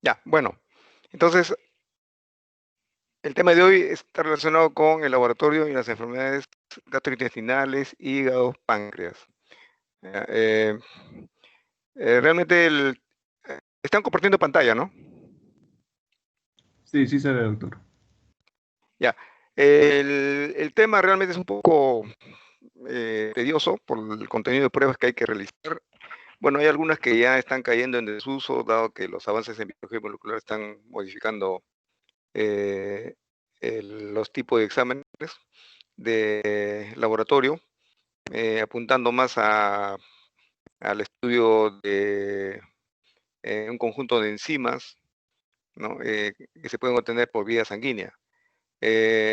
Ya, bueno. Entonces, el tema de hoy está relacionado con el laboratorio y las enfermedades gastrointestinales, hígado, páncreas. Ya, realmente están compartiendo pantalla, ¿no? Sí, sí se ve, doctor. Ya. El tema realmente es un poco tedioso por el contenido de pruebas que hay que realizar. Bueno, hay algunas que ya están cayendo en desuso, dado que los avances en biología molecular están modificando eh, los tipos de exámenes de laboratorio, apuntando más al estudio de un conjunto de enzimas, ¿no? Que se pueden obtener por vía sanguínea.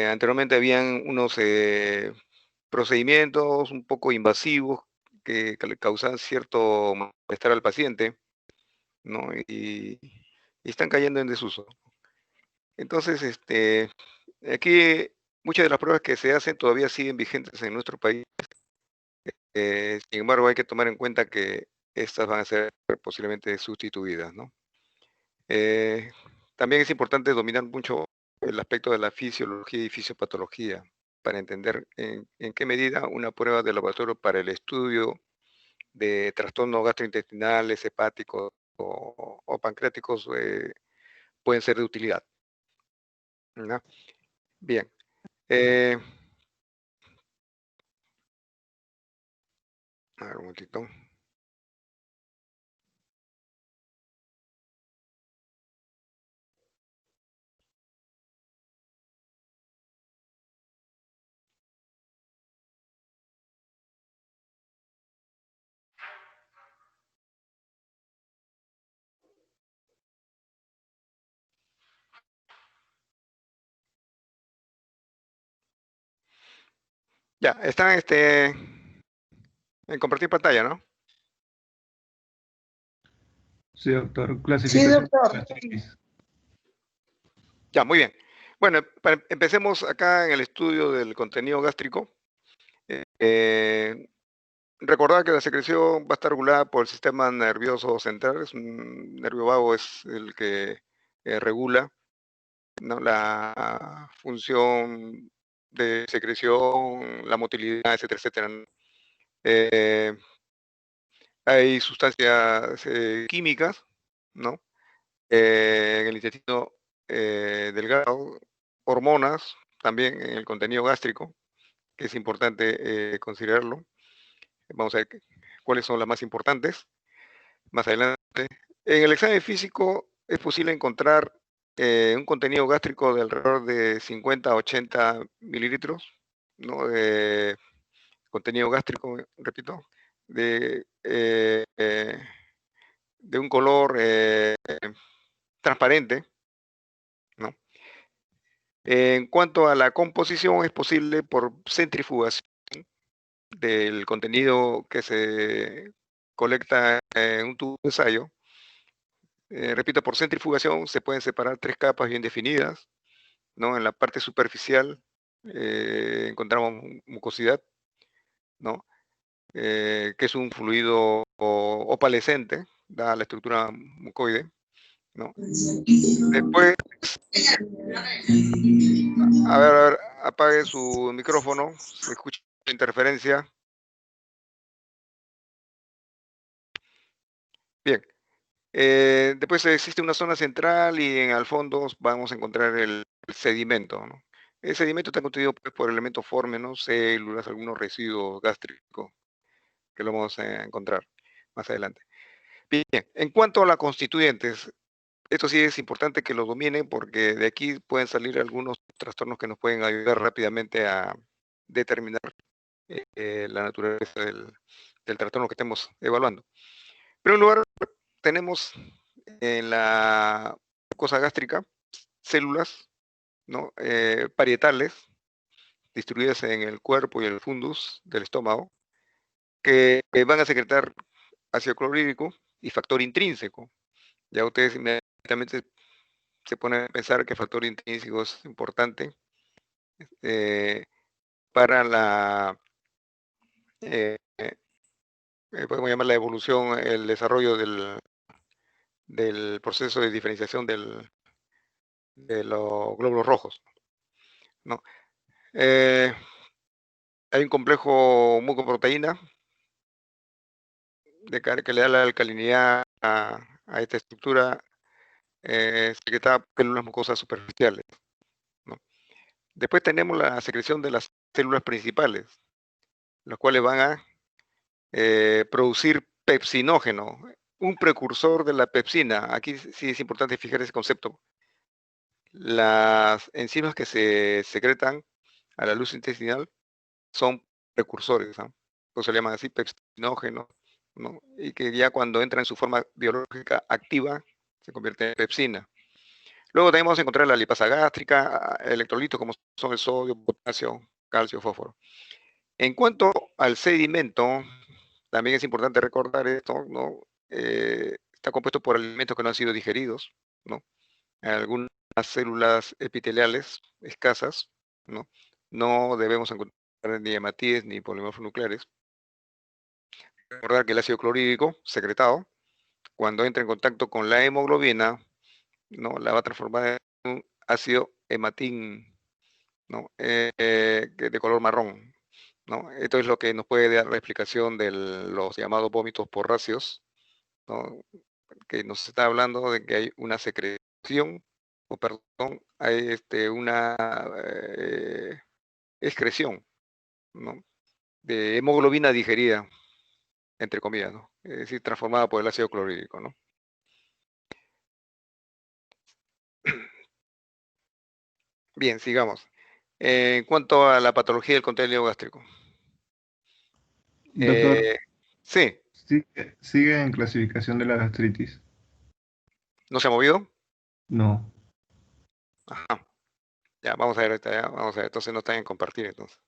Anteriormente habían unos procedimientos un poco invasivos que le causaban cierto malestar al paciente, ¿no? Y están cayendo en desuso. Entonces, aquí muchas de las pruebas que se hacen todavía siguen vigentes en nuestro país. Sin embargo, hay que tomar en cuenta que estas van a ser posiblemente sustituidas, ¿no? Eh, También es importante dominar mucho el aspecto de la fisiología y fisiopatología para entender en qué medida una prueba de laboratorio para el estudio de trastornos gastrointestinales, hepáticos o pancreáticos pueden ser de utilidad, ¿no? Bien. Eh, a ver, un momentito. Ya, están en compartir pantalla, ¿no? Sí, doctor. Sí, Clasificación de doctor. gastritis. Ya, muy bien. Bueno, empecemos acá en el estudio del contenido gástrico. Eh, Recordar que la secreción va a estar regulada por el sistema nervioso central. Es un nervio vago, es el que regula, ¿no? La función de secreción, la motilidad, etcétera, etcétera, ¿no? Eh, Hay sustancias químicas, ¿no? En el intestino delgado, hormonas también en el contenido gástrico, que es importante considerarlo. Vamos a ver cuáles son las más importantes más adelante. En el examen físico es posible encontrar un contenido gástrico de alrededor de 50 a 80 mililitros, ¿no? De contenido gástrico, repito, de, eh, eh, de un color transparente, ¿no? En cuanto a la composición, es posible por centrifugación del contenido que se colecta en un tubo de ensayo. Repito, por centrifugación se pueden separar tres capas bien definidas, ¿no? En la parte superficial encontramos mucosidad, ¿no? Que es un fluido opalescente, dada la estructura mucoide, ¿no? Después, a ver, apague su micrófono, se escucha interferencia. Bien. Después existe una zona central y al fondo vamos a encontrar el sedimento, ¿no? El sedimento está constituido pues, por elementos formes, ¿no? Células, algunos residuos gástricos, que lo vamos a encontrar más adelante. Bien, en cuanto a las constituyentes, esto sí es importante que lo dominen porque de aquí pueden salir algunos trastornos que nos pueden ayudar rápidamente a determinar la naturaleza del trastorno que estemos evaluando. En primer lugar, tenemos en la mucosa gástrica células, ¿no? Parietales distribuidas en el cuerpo y el fundus del estómago que van a secretar ácido clorhídrico y factor intrínseco. Ya ustedes inmediatamente se ponen a pensar que el factor intrínseco es importante eh, para la, podemos llamar la evolución, el desarrollo del proceso de diferenciación de los glóbulos rojos, ¿no? Hay un complejo mucoproteína que le da la alcalinidad a esta estructura secretada por células mucosas superficiales, ¿no? Después tenemos la secreción de las células principales, las cuales van a producir pepsinógeno, un precursor de la pepsina. Aquí sí es importante fijar ese concepto. Las enzimas que se secretan a la luz intestinal son precursores, ¿no? Pues se le llaman así pepsinógeno, ¿no? Y que ya cuando entra en su forma biológica activa se convierte en pepsina. Luego también vamos a encontrar la lipasa gástrica, electrolitos como son el sodio, potasio, calcio, fósforo. En cuanto al sedimento, también es importante recordar esto, ¿no? Está compuesto por alimentos que no han sido digeridos, ¿no? Algunas células epiteliales escasas, ¿no? No debemos encontrar ni hematíes ni polímeros nucleares. Recordar que el ácido clorhídrico secretado, cuando entra en contacto con la hemoglobina, ¿no? La va a transformar en un ácido hematín, ¿no? De color marrón, ¿no? Esto es lo que nos puede dar la explicación de los llamados vómitos porráceos, ¿no? Que nos está hablando de que hay una secreción, o perdón, hay una excreción, ¿no? De hemoglobina digerida, entre comillas, ¿no? Es decir, transformada por el ácido clorhídrico, ¿no? Bien, sigamos. En cuanto a la patología del contenido gástrico. Doctor, Sí, sigue en clasificación de la gastritis. ¿no se ha movido? No. Ajá. Ya, vamos a ver ahorita, ya, vamos a ver. Entonces no están en compartir, entonces.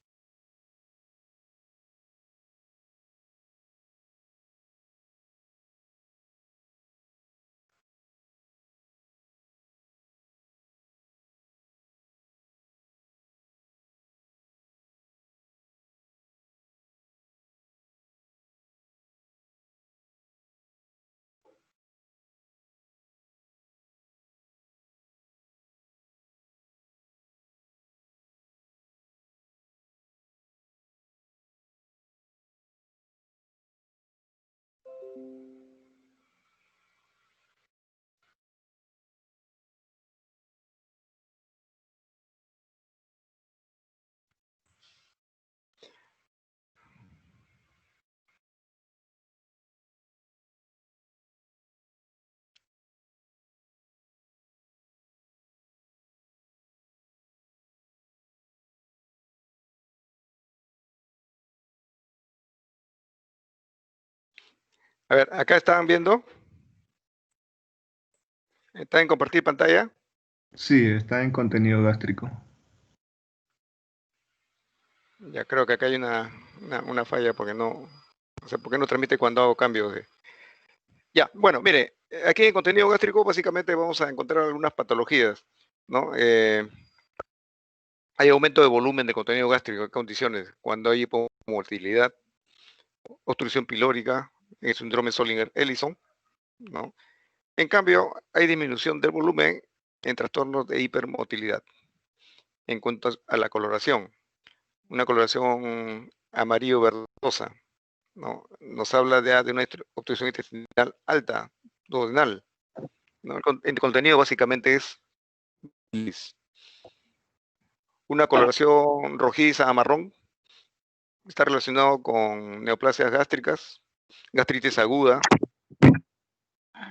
A ver, acá estaban viendo. ¿Está en compartir pantalla? Sí, está en contenido gástrico. Ya creo que acá hay una falla porque no, o sea, ¿por qué no transmite cuando hago cambios de? Ya, bueno, mire, aquí en contenido gástrico básicamente vamos a encontrar algunas patologías, ¿no? Hay aumento de volumen de contenido gástrico en condiciones cuando hay hipomotilidad, obstrucción pilórica, el síndrome Zollinger-Ellison, ¿no? En cambio, hay disminución del volumen en trastornos de hipermotilidad. En cuanto a la coloración, una coloración amarillo verdosa, ¿no? Nos habla de una obstrucción intestinal alta, duodenal, ¿no? El contenido básicamente es gris. Una coloración rojiza a marrón está relacionado con neoplasias gástricas, gastritis aguda.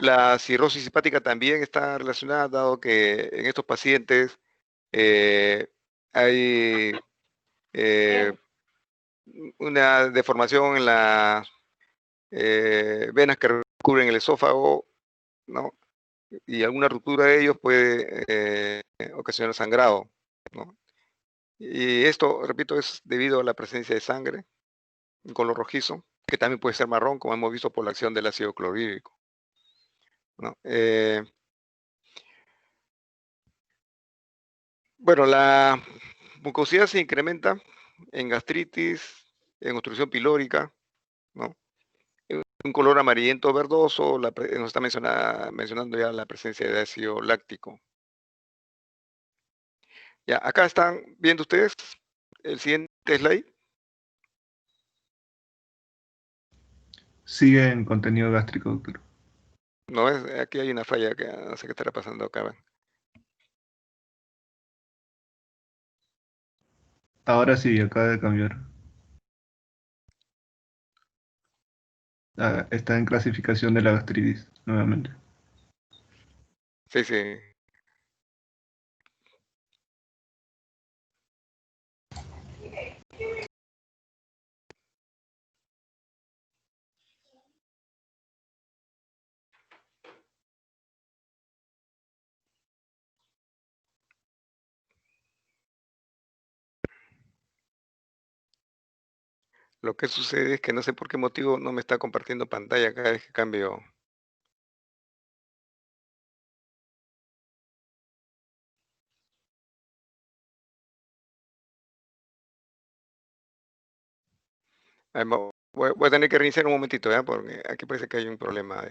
La cirrosis hepática también está relacionada, dado que en estos pacientes hay una deformación en las venas que recubren el esófago, ¿no? Y alguna ruptura de ellos puede ocasionar sangrado, ¿no? Y esto, repito, es debido a la presencia de sangre, un color rojizo, que también puede ser marrón, como hemos visto por la acción del ácido clorhídrico, ¿no? Bueno, la mucosidad se incrementa en gastritis, en obstrucción pilórica, ¿no? un color amarillento verdoso, nos está mencionando ya la presencia de ácido láctico. Ya, acá están viendo ustedes el siguiente slide. Sigue en contenido gástrico, doctor. No, aquí hay una falla que no sé qué estará pasando acá. Ahora sí, acaba de cambiar. Ah, está en clasificación de la gastritis, nuevamente. Sí, sí. Lo que sucede es que no sé por qué motivo no me está compartiendo pantalla cada vez que cambio. Voy a tener que reiniciar un momentito, ¿ya? Porque aquí parece que hay un problema.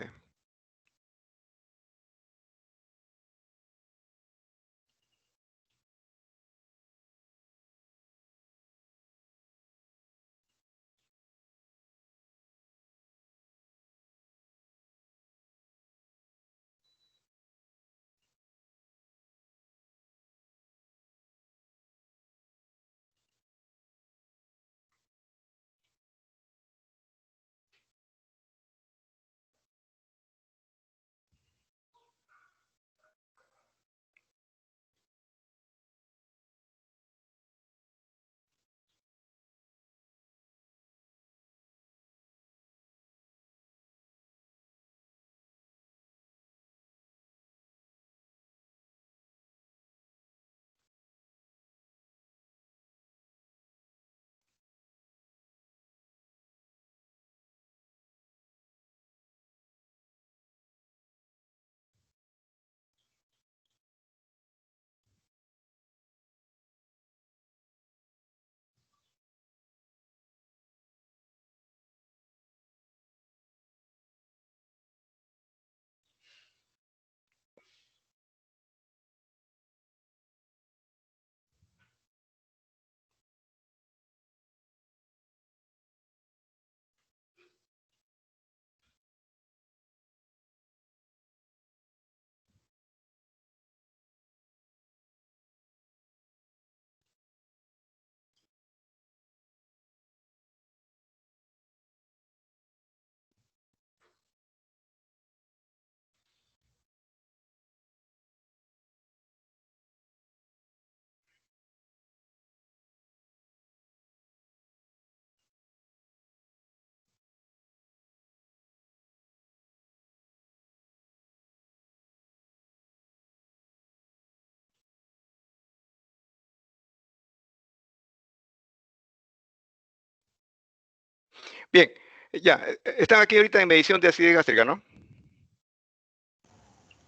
Bien, ya, están aquí ahorita en medición de acidez gástrica, ¿no?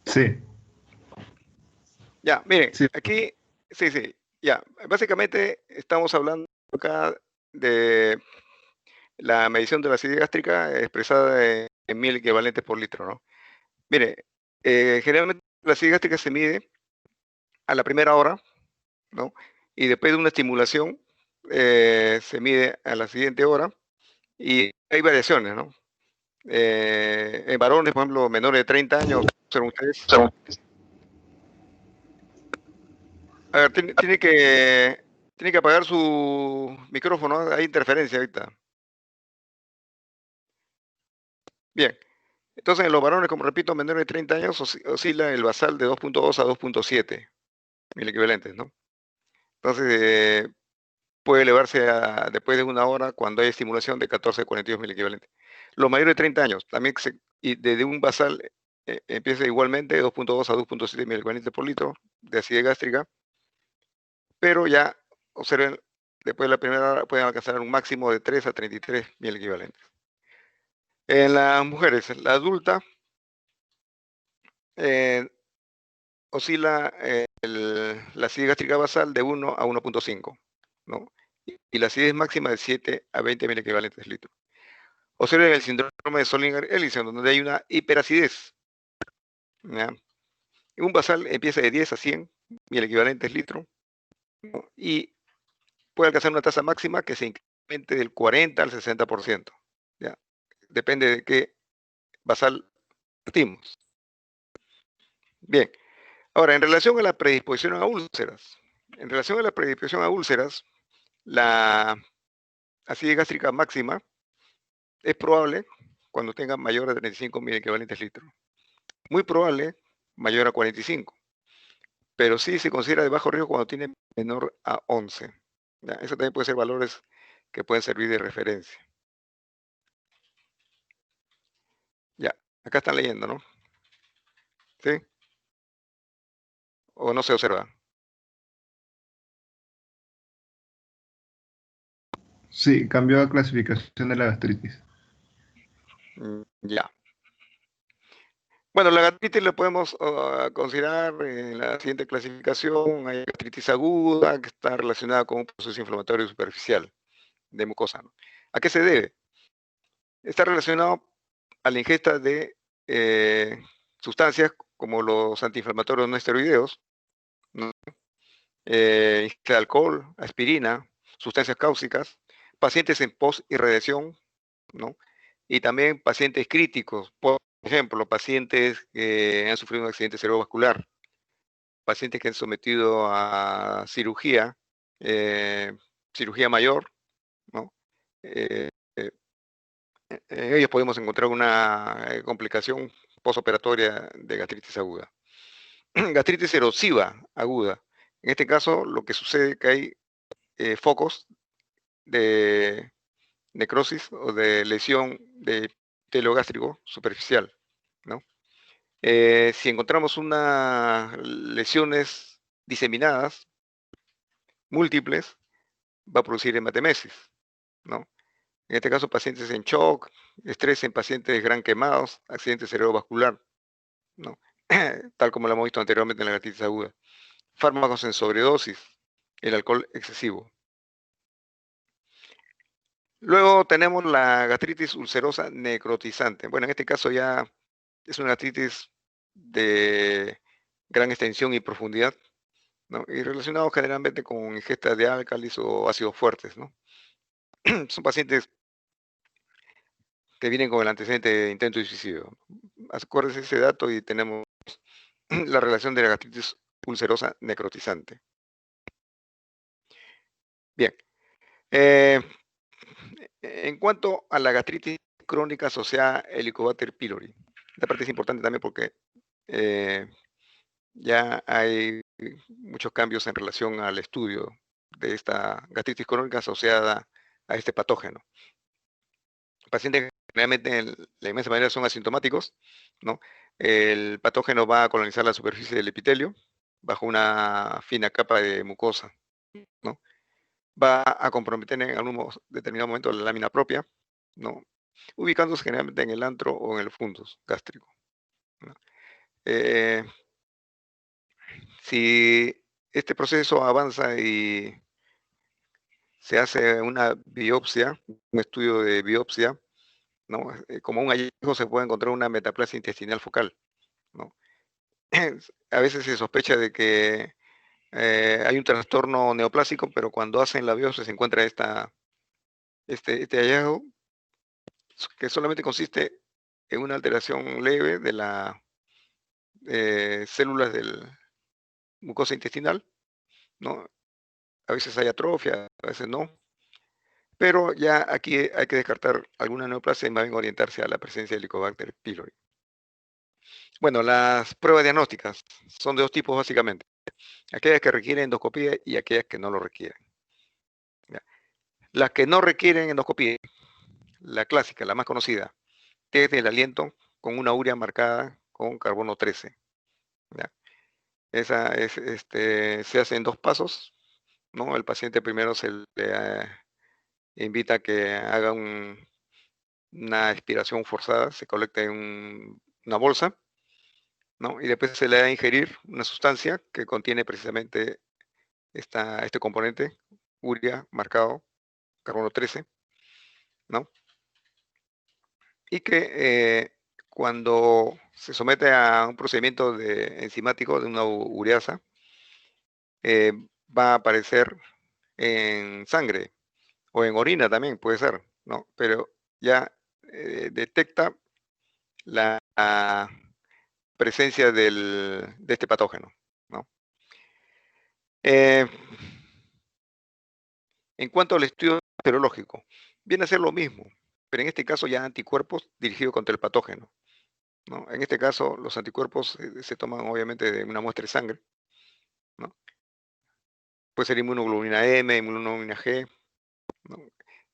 Sí, Ya, miren, sí, aquí, sí, sí, ya, básicamente estamos hablando acá de la medición de la acidez gástrica expresada en 1000 equivalentes por litro, ¿no? Mire, generalmente la acidez gástrica se mide a la primera hora, ¿no? Y después de una estimulación se mide a la siguiente hora y hay variaciones, ¿no? En varones, por ejemplo, menores de 30 años, observen ustedes. A ver, tiene que apagar su micrófono, hay interferencia ahorita. Bien, entonces en los varones, como repito, menores de 30 años oscila el basal de 2.2 a 2.7 mil equivalentes, ¿no? Entonces puede elevarse después de una hora cuando hay estimulación de 14 a 42 mil equivalentes. Los mayores de 30 años, también y desde un basal empieza igualmente de 2.2 a 2.7 mil equivalentes por litro de acidez gástrica, pero ya, observen, después de la primera hora pueden alcanzar un máximo de 3 a 33 mil equivalentes. En las mujeres, la adulta eh, oscila la acidez gástrica basal de 1 a 1.5, ¿no? Y la acidez máxima de 7 a 20 mil equivalentes litro. Observen el síndrome de Zollinger-Ellison, donde hay una hiperacidez. ¿Ya? Un basal empieza de 10 a 100, y el equivalente es litro, ¿no? Y puede alcanzar una tasa máxima que se incremente del 40 al 60%. ¿Ya? Depende de qué basal partimos. Bien, ahora, en relación a la predisposición a úlceras, la acidez gástrica máxima es probable cuando tenga mayor a 35 mil equivalentes litros. Muy probable mayor a 45, pero sí se considera de bajo riesgo cuando tiene menor a 11. ¿Ya? Eso también puede ser valores que pueden servir de referencia. Ya, acá están leyendo, ¿no? ¿Sí? ¿O no se observa? Sí, cambió a clasificación de la gastritis. Ya. Bueno, la gastritis la podemos considerar en la siguiente clasificación. Hay gastritis aguda, que está relacionada con un proceso inflamatorio superficial de mucosa, ¿no? ¿A qué se debe? Está relacionado a la ingesta de sustancias como los antiinflamatorios no esteroideos, ¿no? Ingesta de alcohol, aspirina, sustancias cáusticas, pacientes en post-irradiación, ¿no? Y también pacientes críticos, por ejemplo, pacientes que han sufrido un accidente cerebrovascular, pacientes que han sometido a cirugía, cirugía mayor, ¿no? Eh, eh, en ellos podemos encontrar una complicación postoperatoria de gastritis aguda. Gastritis erosiva aguda. En este caso, lo que sucede es que hay focos de necrosis o de lesión de epitelio gástrico superficial, ¿no? Si encontramos unas lesiones diseminadas, múltiples, va a producir hematemesis, ¿no? En este caso, pacientes en shock, estrés en pacientes gran quemados, accidente cerebrovascular, ¿no? Tal como lo hemos visto anteriormente en la gastritis aguda. Fármacos en sobredosis, el alcohol excesivo. Luego tenemos la gastritis ulcerosa necrotizante. Bueno, en este caso ya es una gastritis de gran extensión y profundidad, ¿no? Y relacionado generalmente con ingesta de álcalis o ácidos fuertes, ¿no? Son pacientes que vienen con el antecedente de intento de suicidio. Acuérdense ese dato y tenemos la relación de la gastritis ulcerosa necrotizante. Bien. En cuanto a la gastritis crónica asociada a Helicobacter pylori, esta parte es importante también porque eh, ya hay muchos cambios en relación al estudio de esta gastritis crónica asociada a este patógeno. Pacientes que generalmente en la inmensa mayoría son asintomáticos, ¿no? El patógeno va a colonizar la superficie del epitelio bajo una fina capa de mucosa, ¿no? Va a comprometer en algún determinado momento la lámina propia, ¿no? Ubicándose generalmente en el antro o en el fundus gástrico, ¿no? Eh, si este proceso avanza y se hace una biopsia, un estudio de biopsia, ¿no? Como un hallazgo se puede encontrar una metaplasia intestinal focal, ¿no? A veces se sospecha de que hay un trastorno neoplásico, pero cuando hacen la biopsia se encuentra este hallazgo que solamente consiste en una alteración leve de las células del mucosa intestinal, ¿no? A veces hay atrofia, a veces no, pero ya aquí hay que descartar alguna neoplasia y más bien orientarse a la presencia de Helicobacter pylori. Bueno, las pruebas diagnósticas son de dos tipos básicamente, aquellas que requieren endoscopía y aquellas que no lo requieren. ¿Ya? Las que no requieren endoscopía, la clásica, la más conocida, test del aliento con una urea marcada con carbono 13. ¿Ya? Esa es, se hace en dos pasos, ¿no? El paciente primero se le invita a que haga una expiración forzada, se colecta en una bolsa, ¿no? Y después se le da a ingerir una sustancia que contiene precisamente este componente, urea marcado, carbono 13, ¿no? y que cuando se somete a un procedimiento enzimático de una ureasa, va a aparecer en sangre o en orina también, puede ser, ¿no? Pero ya detecta la presencia de este patógeno, ¿no? En cuanto al estudio serológico, viene a ser lo mismo, pero en este caso ya anticuerpos dirigidos contra el patógeno, ¿no? En este caso, los anticuerpos se toman obviamente de una muestra de sangre, ¿no? Puede ser inmunoglobulina M, inmunoglobulina G, ¿no?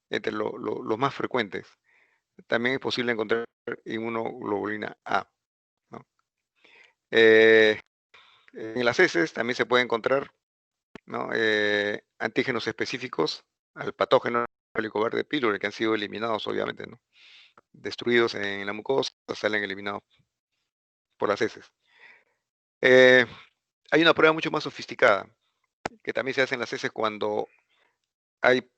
Entre los más frecuentes. También es posible encontrar inmunoglobulina A, ¿no? En las heces también se puede encontrar, ¿no? Antígenos específicos al patógeno Helicobacter pylori que han sido eliminados, obviamente, ¿no? Destruidos en la mucosa, salen eliminados por las heces. Hay una prueba mucho más sofisticada que también se hace en las heces cuando hay,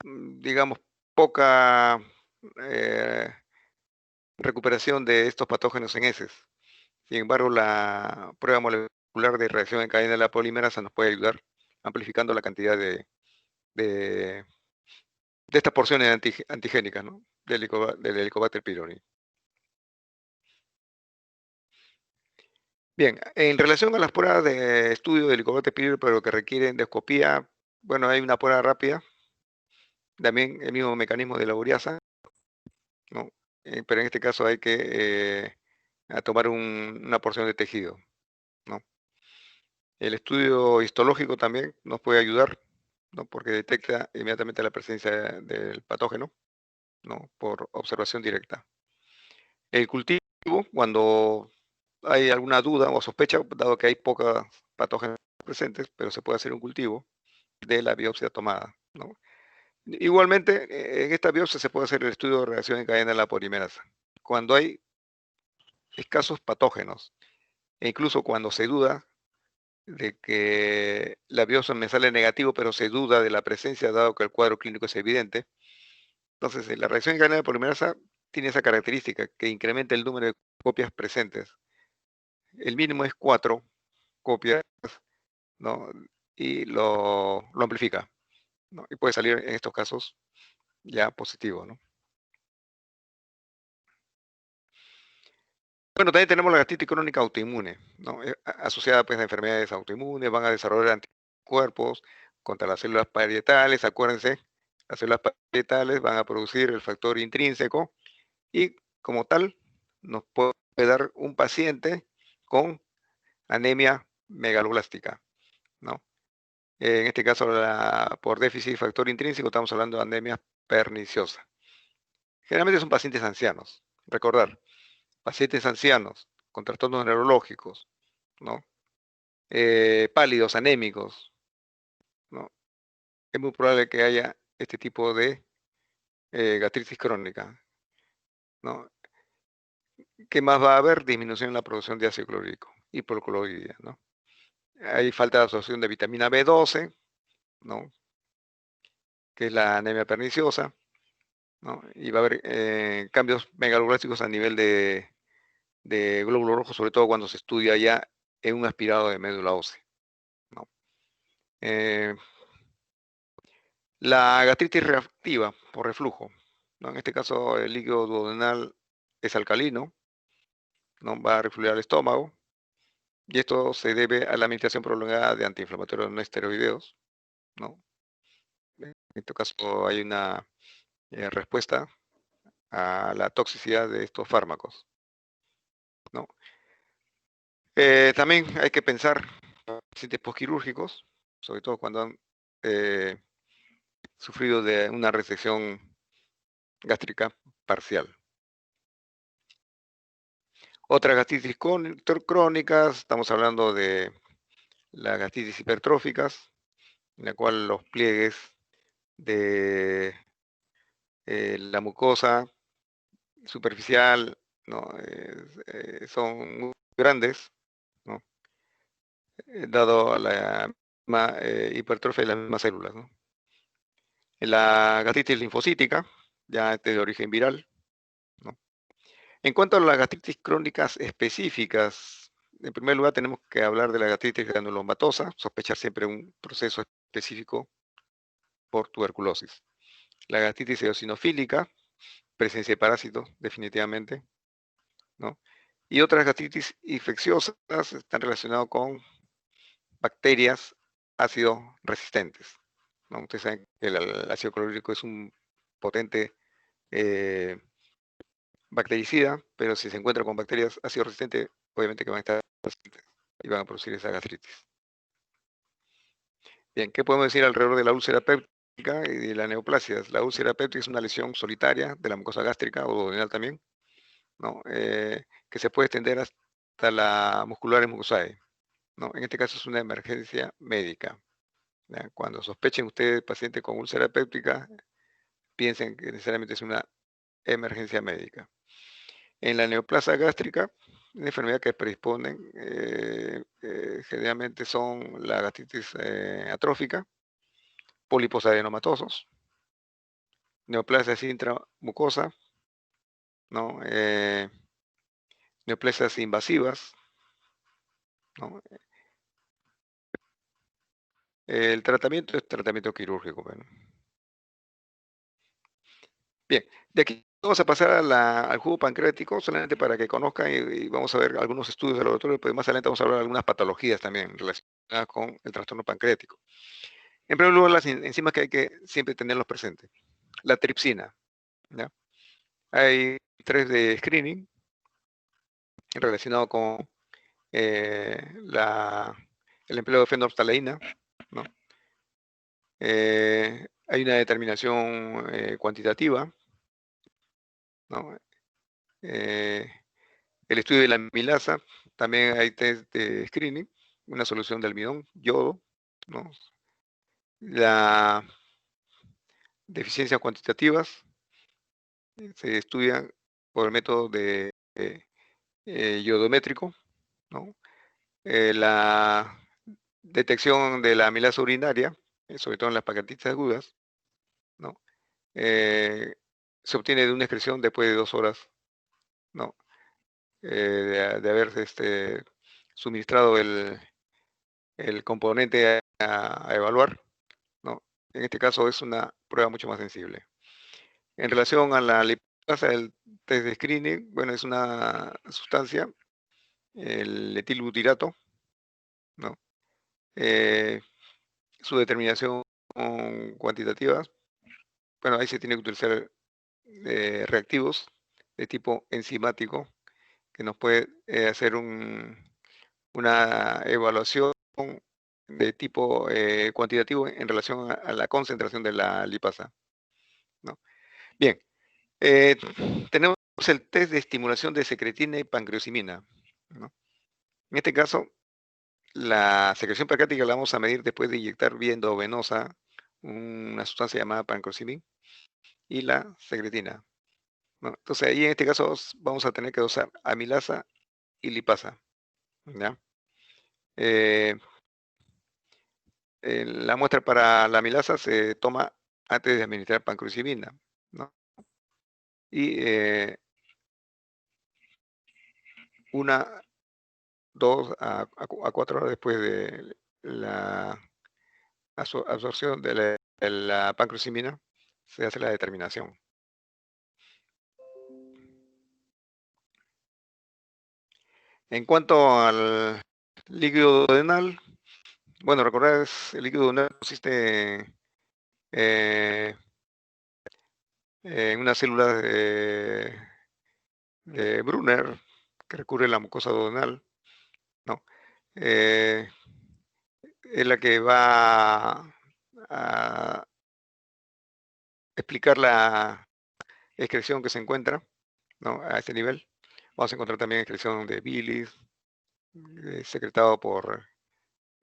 digamos, poca recuperación de estos patógenos en heces. Sin embargo, la prueba molecular de reacción en cadena de la polimerasa nos puede ayudar amplificando la cantidad de estas porciones antigénicas, ¿no? Del Helicobacter pylori. Bien, en relación a las pruebas de estudio del Helicobacter pylori, pero que requieren endoscopía, bueno, hay una prueba rápida, también el mismo mecanismo de la ureasa, ¿no? Pero en este caso hay que tomar una porción de tejido, ¿no? El estudio histológico también nos puede ayudar, ¿no? Porque detecta inmediatamente la presencia del patógeno, ¿no? Por observación directa. El cultivo, cuando hay alguna duda o sospecha, dado que hay pocos patógenos presentes, pero se puede hacer un cultivo de la biopsia tomada, ¿no? Igualmente, en esta biopsia se puede hacer el estudio de reacción en cadena de la polimerasa. Cuando hay escasos patógenos, e incluso cuando se duda de que la biopsia me sale negativo, pero se duda de la presencia, dado que el cuadro clínico es evidente, entonces la reacción en cadena de polimerasa tiene esa característica, que incrementa el número de copias presentes. El mínimo es 4 copias, ¿no? Y lo amplifica, ¿no? Y puede salir en estos casos ya positivo, ¿no? Bueno, también tenemos la gastritis crónica autoinmune, ¿no? Asociada pues a enfermedades autoinmunes, van a desarrollar anticuerpos contra las células parietales, acuérdense, las células parietales van a producir el factor intrínseco y como tal nos puede dar un paciente con anemia megaloblástica, ¿no? En este caso, por déficit de factor intrínseco, estamos hablando de anemia perniciosa. Generalmente son pacientes ancianos. Recordar, pacientes ancianos con trastornos neurológicos, ¿no? Pálidos, anémicos, ¿no? Es muy probable que haya este tipo de gastritis crónica, ¿no? ¿Qué más va a haber? Disminución en la producción de ácido clorhídrico, hiperclorhidria, ¿no? Hay falta de absorción de vitamina B12, ¿no? Que es la anemia perniciosa, ¿no? Y va a haber cambios megaloblásticos a nivel de glóbulo rojo, sobre todo cuando se estudia ya en un aspirado de médula ósea, ¿no? La gastritis reactiva por reflujo, ¿no? En este caso el líquido duodenal es alcalino, ¿no? Va a refluir al estómago y esto se debe a la administración prolongada de antiinflamatorios no esteroideos, ¿no? En este caso hay una respuesta a la toxicidad de estos fármacos, ¿no? También hay que pensar en pacientes posquirúrgicos, sobre todo cuando han sufrido de una resección gástrica parcial. Otras gastritis crónicas, estamos hablando de las gastritis hipertróficas, en la cual los pliegues de la mucosa superficial, ¿no? Son muy grandes, ¿no? Dado a la hipertrofia de las mismas células, ¿no? En la gastritis linfocítica, ya este de origen viral, ¿no? En cuanto a las gastritis crónicas específicas, en primer lugar tenemos que hablar de la gastritis granulomatosa, sospechar siempre un proceso específico por tuberculosis. La gastritis eosinofílica, presencia de parásitos, definitivamente, ¿no? Y otras gastritis infecciosas están relacionadas con bacterias ácido resistentes, ¿no? Ustedes saben que el ácido clorhídrico es un potente bactericida, pero si se encuentra con bacterias ácido resistentes, obviamente que van a estar resistentes y van a producir esa gastritis. Bien, ¿qué podemos decir alrededor de la úlcera péptica y de la neoplasia? La úlcera péptica es una lesión solitaria de la mucosa gástrica o duodenal también, ¿no? Que se puede extender hasta la musculares mucosae, ¿no? En este caso es una emergencia médica, ¿ya? Cuando sospechen ustedes paciente con úlcera péptica, piensen que necesariamente es una emergencia médica. En la neoplasia gástrica, una enfermedad que predisponen generalmente son la gastritis atrófica, pólipos adenomatosos, neoplasias intramucosa, ¿no? Neoplasias invasivas, ¿no? El tratamiento es tratamiento quirúrgico. Bueno. Bien, de aquí vamos a pasar al jugo pancreático, solamente para que conozcan y vamos a ver algunos estudios de laboratorio, pero más adelante vamos a hablar de algunas patologías también relacionadas con el trastorno pancreático. En primer lugar, las enzimas que hay que siempre tenerlos presentes. La tripsina, ¿ya? Hay 3 de screening relacionado con el empleo de fenolftaleína, ¿no? Hay una determinación cuantitativa, ¿no? El estudio de la amilasa, también hay test de screening, una solución de almidón, yodo, ¿no? Las deficiencias cuantitativas se estudian por el método de yodométrico, ¿no? La detección de la amilasa urinaria, sobre todo en las pancreatitis agudas, ¿no? Se obtiene de una excreción después de 2 horas, ¿no? De haberse suministrado el componente a evaluar, ¿no? En este caso es una prueba mucho más sensible. En relación a la lipasa, el test de screening, bueno, es una sustancia, el etilbutirato, ¿no? Su determinación cuantitativa, bueno, ahí se tiene que utilizar reactivos de tipo enzimático que nos puede hacer una evaluación de tipo cuantitativo en relación a la concentración de la lipasa, ¿no? Bien, eh, tenemos el test de estimulación de secretina y pancreosimina, ¿no? En este caso, la secreción pancreática la vamos a medir después de inyectar vía endovenosa una sustancia llamada pancreosimina y la secretina, ¿no? Entonces ahí en este caso vamos a tener que dosar amilasa y lipasa, ¿ya? La muestra para la amilasa se toma antes de administrar pancreosimina, ¿no? Y 1, 2 a 4 horas después de la absorción de la pancreosimina se hace la determinación. En cuanto al líquido duodenal, bueno, recordar el líquido duodenal consiste en una célula de Brunner que recubre la mucosa duodenal, ¿no? Es la que va a explicar la excreción que se encuentra, ¿no? A este nivel. Vamos a encontrar también excreción de bilis, secretado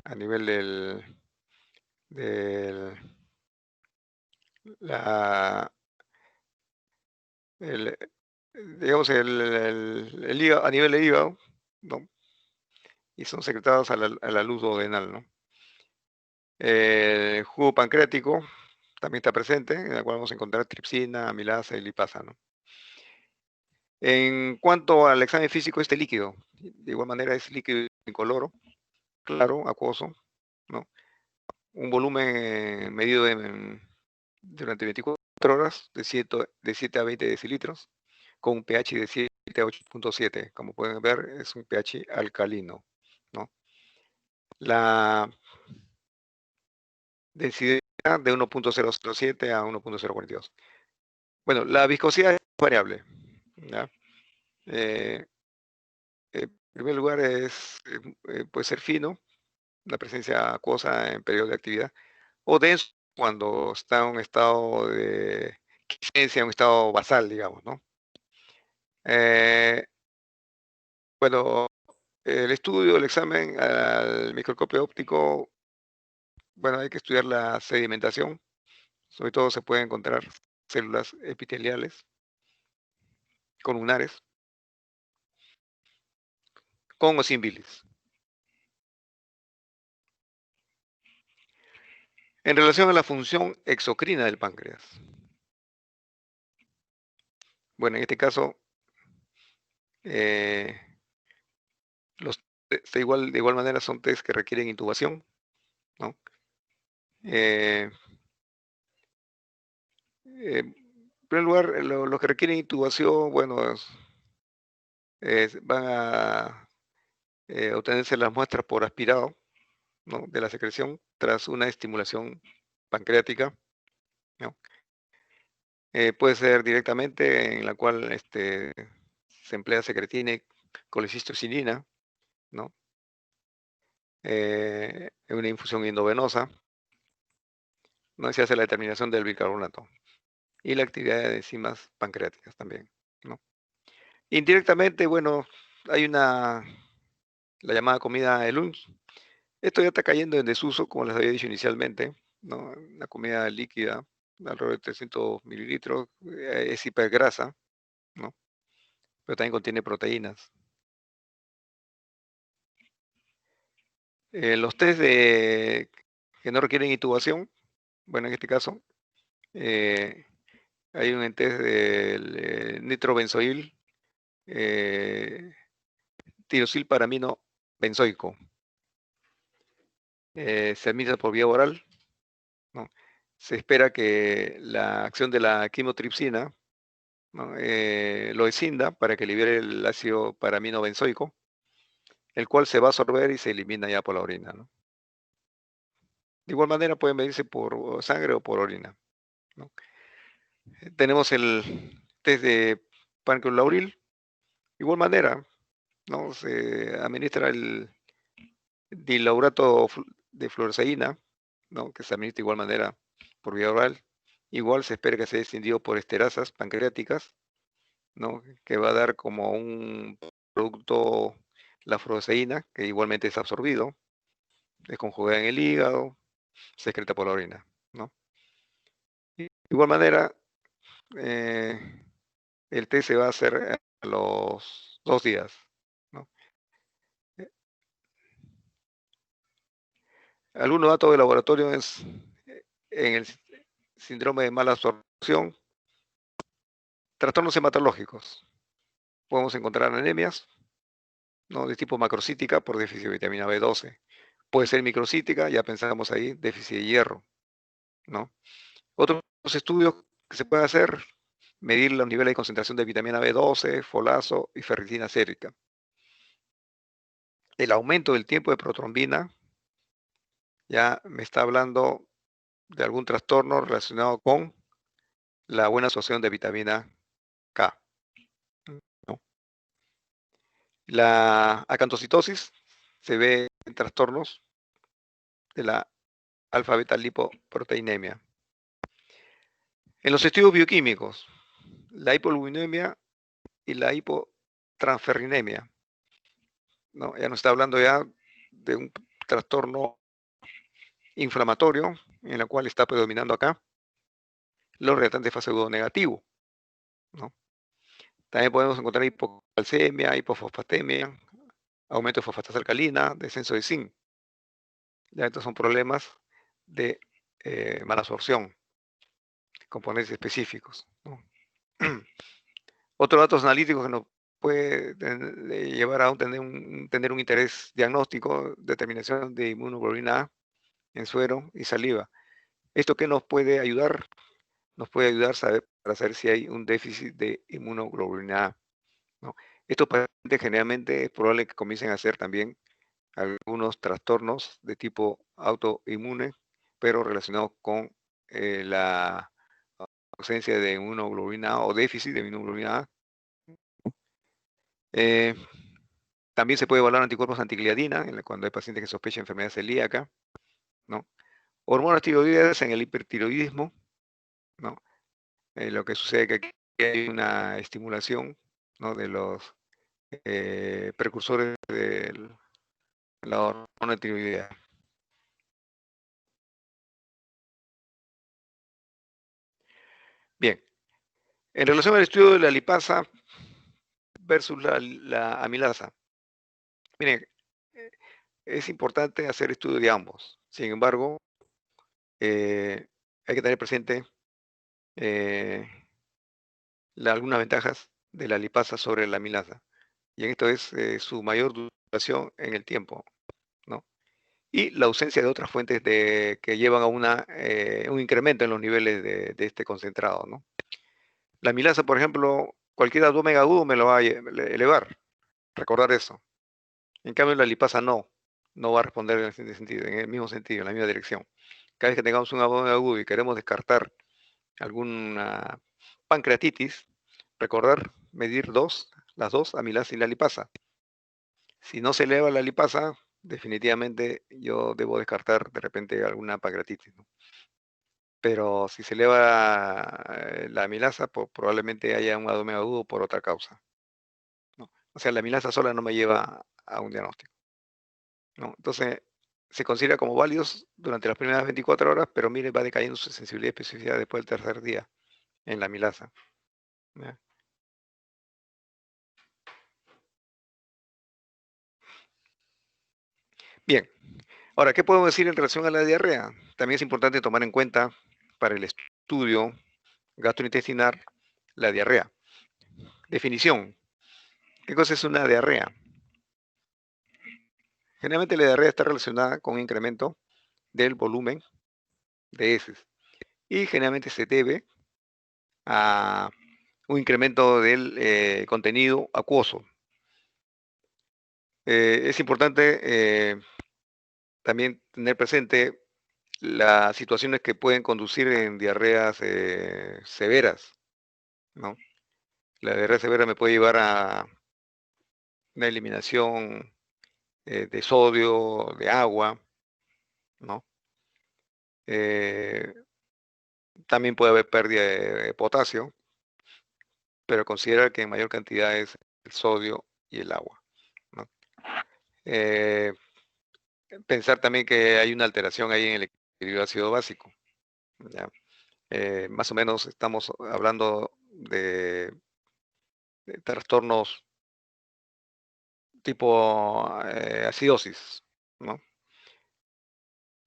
a nivel del la, el, digamos el hígado, a nivel del hígado, ¿no? Y son secretados a la luz duodenal, ¿no? El jugo pancreático también está presente, en el cual vamos a encontrar tripsina, amilasa y lipasa, ¿no? En cuanto al examen físico, este líquido, de igual manera es líquido incoloro, claro, acuoso, ¿no? Un volumen medido durante 24 horas de 7 a 20 decilitros, con un pH de 7 a 8.7. Como pueden ver, es un pH alcalino, ¿no? La densidad de 1.007 a 1.042. Bueno, la viscosidad es variable, ¿ya? En primer lugar, puede ser fino, la presencia acuosa en periodo de actividad, o denso cuando está en un estado de quiescencia, un estado basal, digamos, ¿no? Eh, bueno, el estudio, el examen al microscopio óptico, bueno, hay que estudiar la sedimentación, sobre todo se pueden encontrar células epiteliales, columnares, con o sin bilis. En relación a la función exocrina del páncreas, bueno, en este caso, eh, de igual manera son test que requieren intubación, ¿no? Eh, en primer lugar, los que requieren intubación, bueno, van a obtenerse las muestras por aspirado, ¿no?, de la secreción tras una estimulación pancreática, ¿no? Puede ser directamente, en la cual se emplea secretina y colecistocinina, ¿no? En una infusión endovenosa, ¿no? Se hace la determinación del bicarbonato y la actividad de enzimas pancreáticas también, ¿no? Indirectamente, bueno, hay la llamada comida de lunch. Esto ya está cayendo en desuso, como les había dicho inicialmente, ¿no? La comida líquida, alrededor de 300 mililitros, es hipergrasa, ¿no? Pero también contiene proteínas. Los test que no requieren intubación, bueno, en este caso, eh, hay un test del nitrobenzoil, eh, tirosilparamino benzoico. Se administra por vía oral, ¿no? Se espera que la acción de la quimotripsina, ¿no?, lo escinda para que libere el ácido paramino benzoico, el cual se va a absorber y se elimina ya por la orina, ¿no? De igual manera puede medirse por sangre o por orina, ¿no? Tenemos el test de pancreolauril, de igual manera, ¿no? Se administra el dilaurato de fluoresceína, ¿no?, que se administra de igual manera por vía oral. Igual se espera que sea escindido por esterasas pancreáticas, ¿no?, que va a dar como un producto la fluoresceína, que igualmente es absorbido, es conjugada en el hígado, se excreta por la orina, ¿no? De igual manera, eh, el test se va a hacer a los 2 días, ¿no? Eh, Algunos datos de laboratorio es en el síndrome de mala absorción, trastornos hematológicos. Podemos encontrar anemias, ¿no?, de tipo macrocítica por déficit de vitamina B12. Puede ser microcítica, ya pensamos ahí, déficit de hierro, ¿no? Otros estudios que se puede hacer, medir los niveles de concentración de vitamina B12, folazo y ferritina sérica. El aumento del tiempo de protrombina ya me está hablando de algún trastorno relacionado con la buena absorción de vitamina K, ¿no? La acantocitosis se ve en trastornos de la alfa-beta lipoproteinemia. En los estudios bioquímicos, la hipolinuria y la hipotransferrinemia, ¿no? Ya nos está hablando ya de un trastorno inflamatorio en la cual está predominando acá los reactantes fase 2 negativo, ¿no? También podemos encontrar hipocalcemia, hipofosfatemia, aumento de fosfatasa alcalina, descenso de zinc. Ya estos son problemas de mala absorción, componentes específicos, ¿no? Otros datos analíticos que nos puede llevar a tener un interés diagnóstico, determinación de inmunoglobulina A en suero y saliva. ¿Esto qué nos puede ayudar? Nos puede ayudar para saber si hay un déficit de inmunoglobulina A, ¿no? Estos pacientes generalmente es probable que comiencen a hacer también algunos trastornos de tipo autoinmune, pero relacionados con la ausencia de inmunoglobulina A o déficit de inmunoglobulina A. Eh, También se puede evaluar anticuerpos antigliadina cuando hay pacientes que sospechan enfermedad celíaca, ¿no? Hormonas tiroideas en el hipertiroidismo, ¿no? Lo que sucede es que aquí hay una estimulación, ¿no?, de los precursores de la hormona tiroidea. Bien, en relación al estudio de la lipasa versus la amilasa, miren, eh, es importante hacer estudio de ambos. Sin embargo, hay que tener presente eh, algunas ventajas de la lipasa sobre la amilasa. Y esto es su mayor duración en el tiempo, ¿no? Y la ausencia de otras fuentes que llevan a un incremento en los niveles de este concentrado, ¿no? La amilasa, por ejemplo, cualquier abdomen agudo me lo va a elevar, recordar eso. En cambio, la lipasa no va a responder en ese sentido, en el mismo sentido, en la misma dirección. Cada vez que tengamos un abdomen agudo y queremos descartar alguna pancreatitis, recordar medir las dos, amilasa y la lipasa. Si no se eleva la lipasa, definitivamente yo debo descartar de repente alguna pancreatitis, ¿no? Pero si se eleva la amilasa, probablemente haya un abdomen agudo por otra causa, ¿no? O sea, la amilasa sola no me lleva a un diagnóstico, ¿no? Entonces, se considera como válidos durante las primeras 24 horas, pero mire, va decayendo su sensibilidad y especificidad después del tercer día en la amilasa, ¿ya? Bien, ahora, ¿qué podemos decir en relación a la diarrea? También es importante tomar en cuenta para el estudio gastrointestinal la diarrea. Definición. ¿Qué cosa es una diarrea? Generalmente la diarrea está relacionada con un incremento del volumen de heces y generalmente se debe a un incremento del contenido acuoso. Es importante también tener presente las situaciones que pueden conducir en diarreas severas, ¿no? La diarrea severa me puede llevar a una eliminación de sodio, de agua, ¿no? Eh, También puede haber pérdida de potasio, pero considera que en mayor cantidad es el sodio y el agua, ¿no? Eh, Pensar también que hay una alteración ahí en el equilibrio ácido básico, ¿ya? Más o menos estamos hablando de trastornos tipo acidosis, ¿no?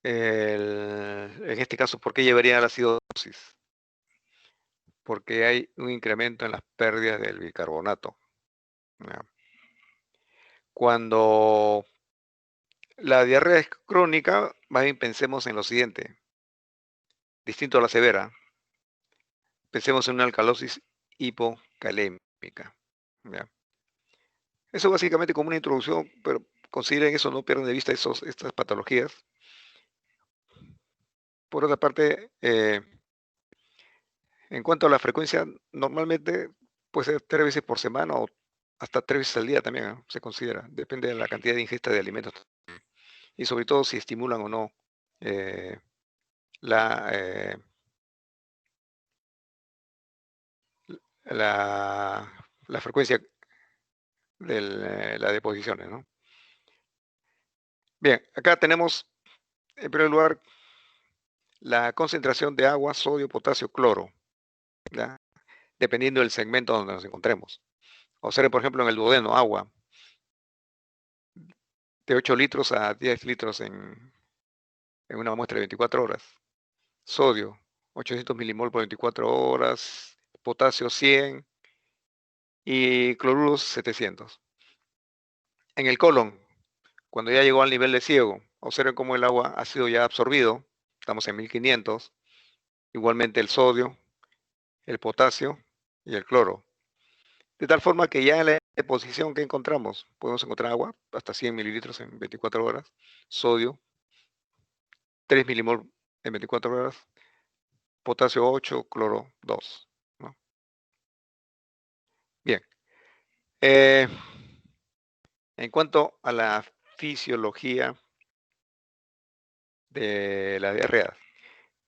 En este caso, ¿por qué llevaría a la acidosis? Porque hay un incremento en las pérdidas del bicarbonato, ¿ya? Cuando la diarrea es crónica, más bien pensemos en lo siguiente, distinto a la severa, pensemos en una alcalosis hipocalémica, ¿ya? Eso básicamente como una introducción, pero consideren eso, no pierdan de vista estas patologías. Por otra parte, en cuanto a la frecuencia, normalmente puede ser 3 veces por semana o hasta 3 veces al día también, ¿ah? Se considera, depende de la cantidad de ingesta de alimentos y sobre todo si estimulan o no eh, la, eh, la, la frecuencia de las deposiciones, ¿no? Bien, acá tenemos en primer lugar la concentración de agua, sodio, potasio, cloro, ¿ya? Dependiendo del segmento donde nos encontremos. Observe, por ejemplo, en el duodeno, agua de 8 litros a 10 litros en una muestra de 24 horas. Sodio, 800 milimol por 24 horas. Potasio, 100. y cloruros 700. En el colon, cuando ya llegó al nivel de ciego, observen cómo el agua ha sido ya absorbido, estamos en 1500, igualmente el sodio, el potasio y el cloro. De tal forma que ya en la deposición que encontramos, podemos encontrar agua hasta 100 mililitros en 24 horas, sodio 3 milimol en 24 horas, potasio 8, cloro 2, ¿no? Bien. En cuanto a la fisiología de la diarrea,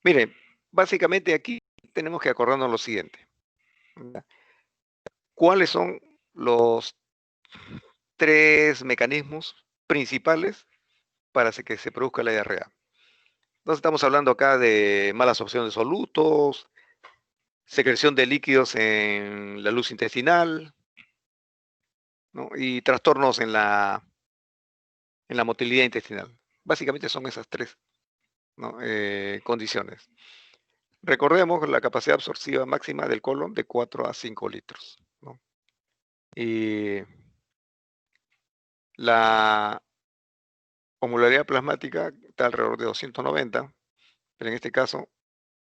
miren, básicamente aquí tenemos que acordarnos lo siguiente. ¿Ya? ¿Cuáles son los 3 mecanismos principales para que se produzca la diarrea? Entonces estamos hablando acá de mala absorción de solutos, secreción de líquidos en la luz intestinal, ¿no? Y trastornos en la motilidad intestinal. Básicamente son esas 3, ¿no? Condiciones. Recordemos la capacidad absortiva máxima del colon de 4 a 5 litros, ¿no? Y la osmolaridad plasmática está alrededor de 290, pero en este caso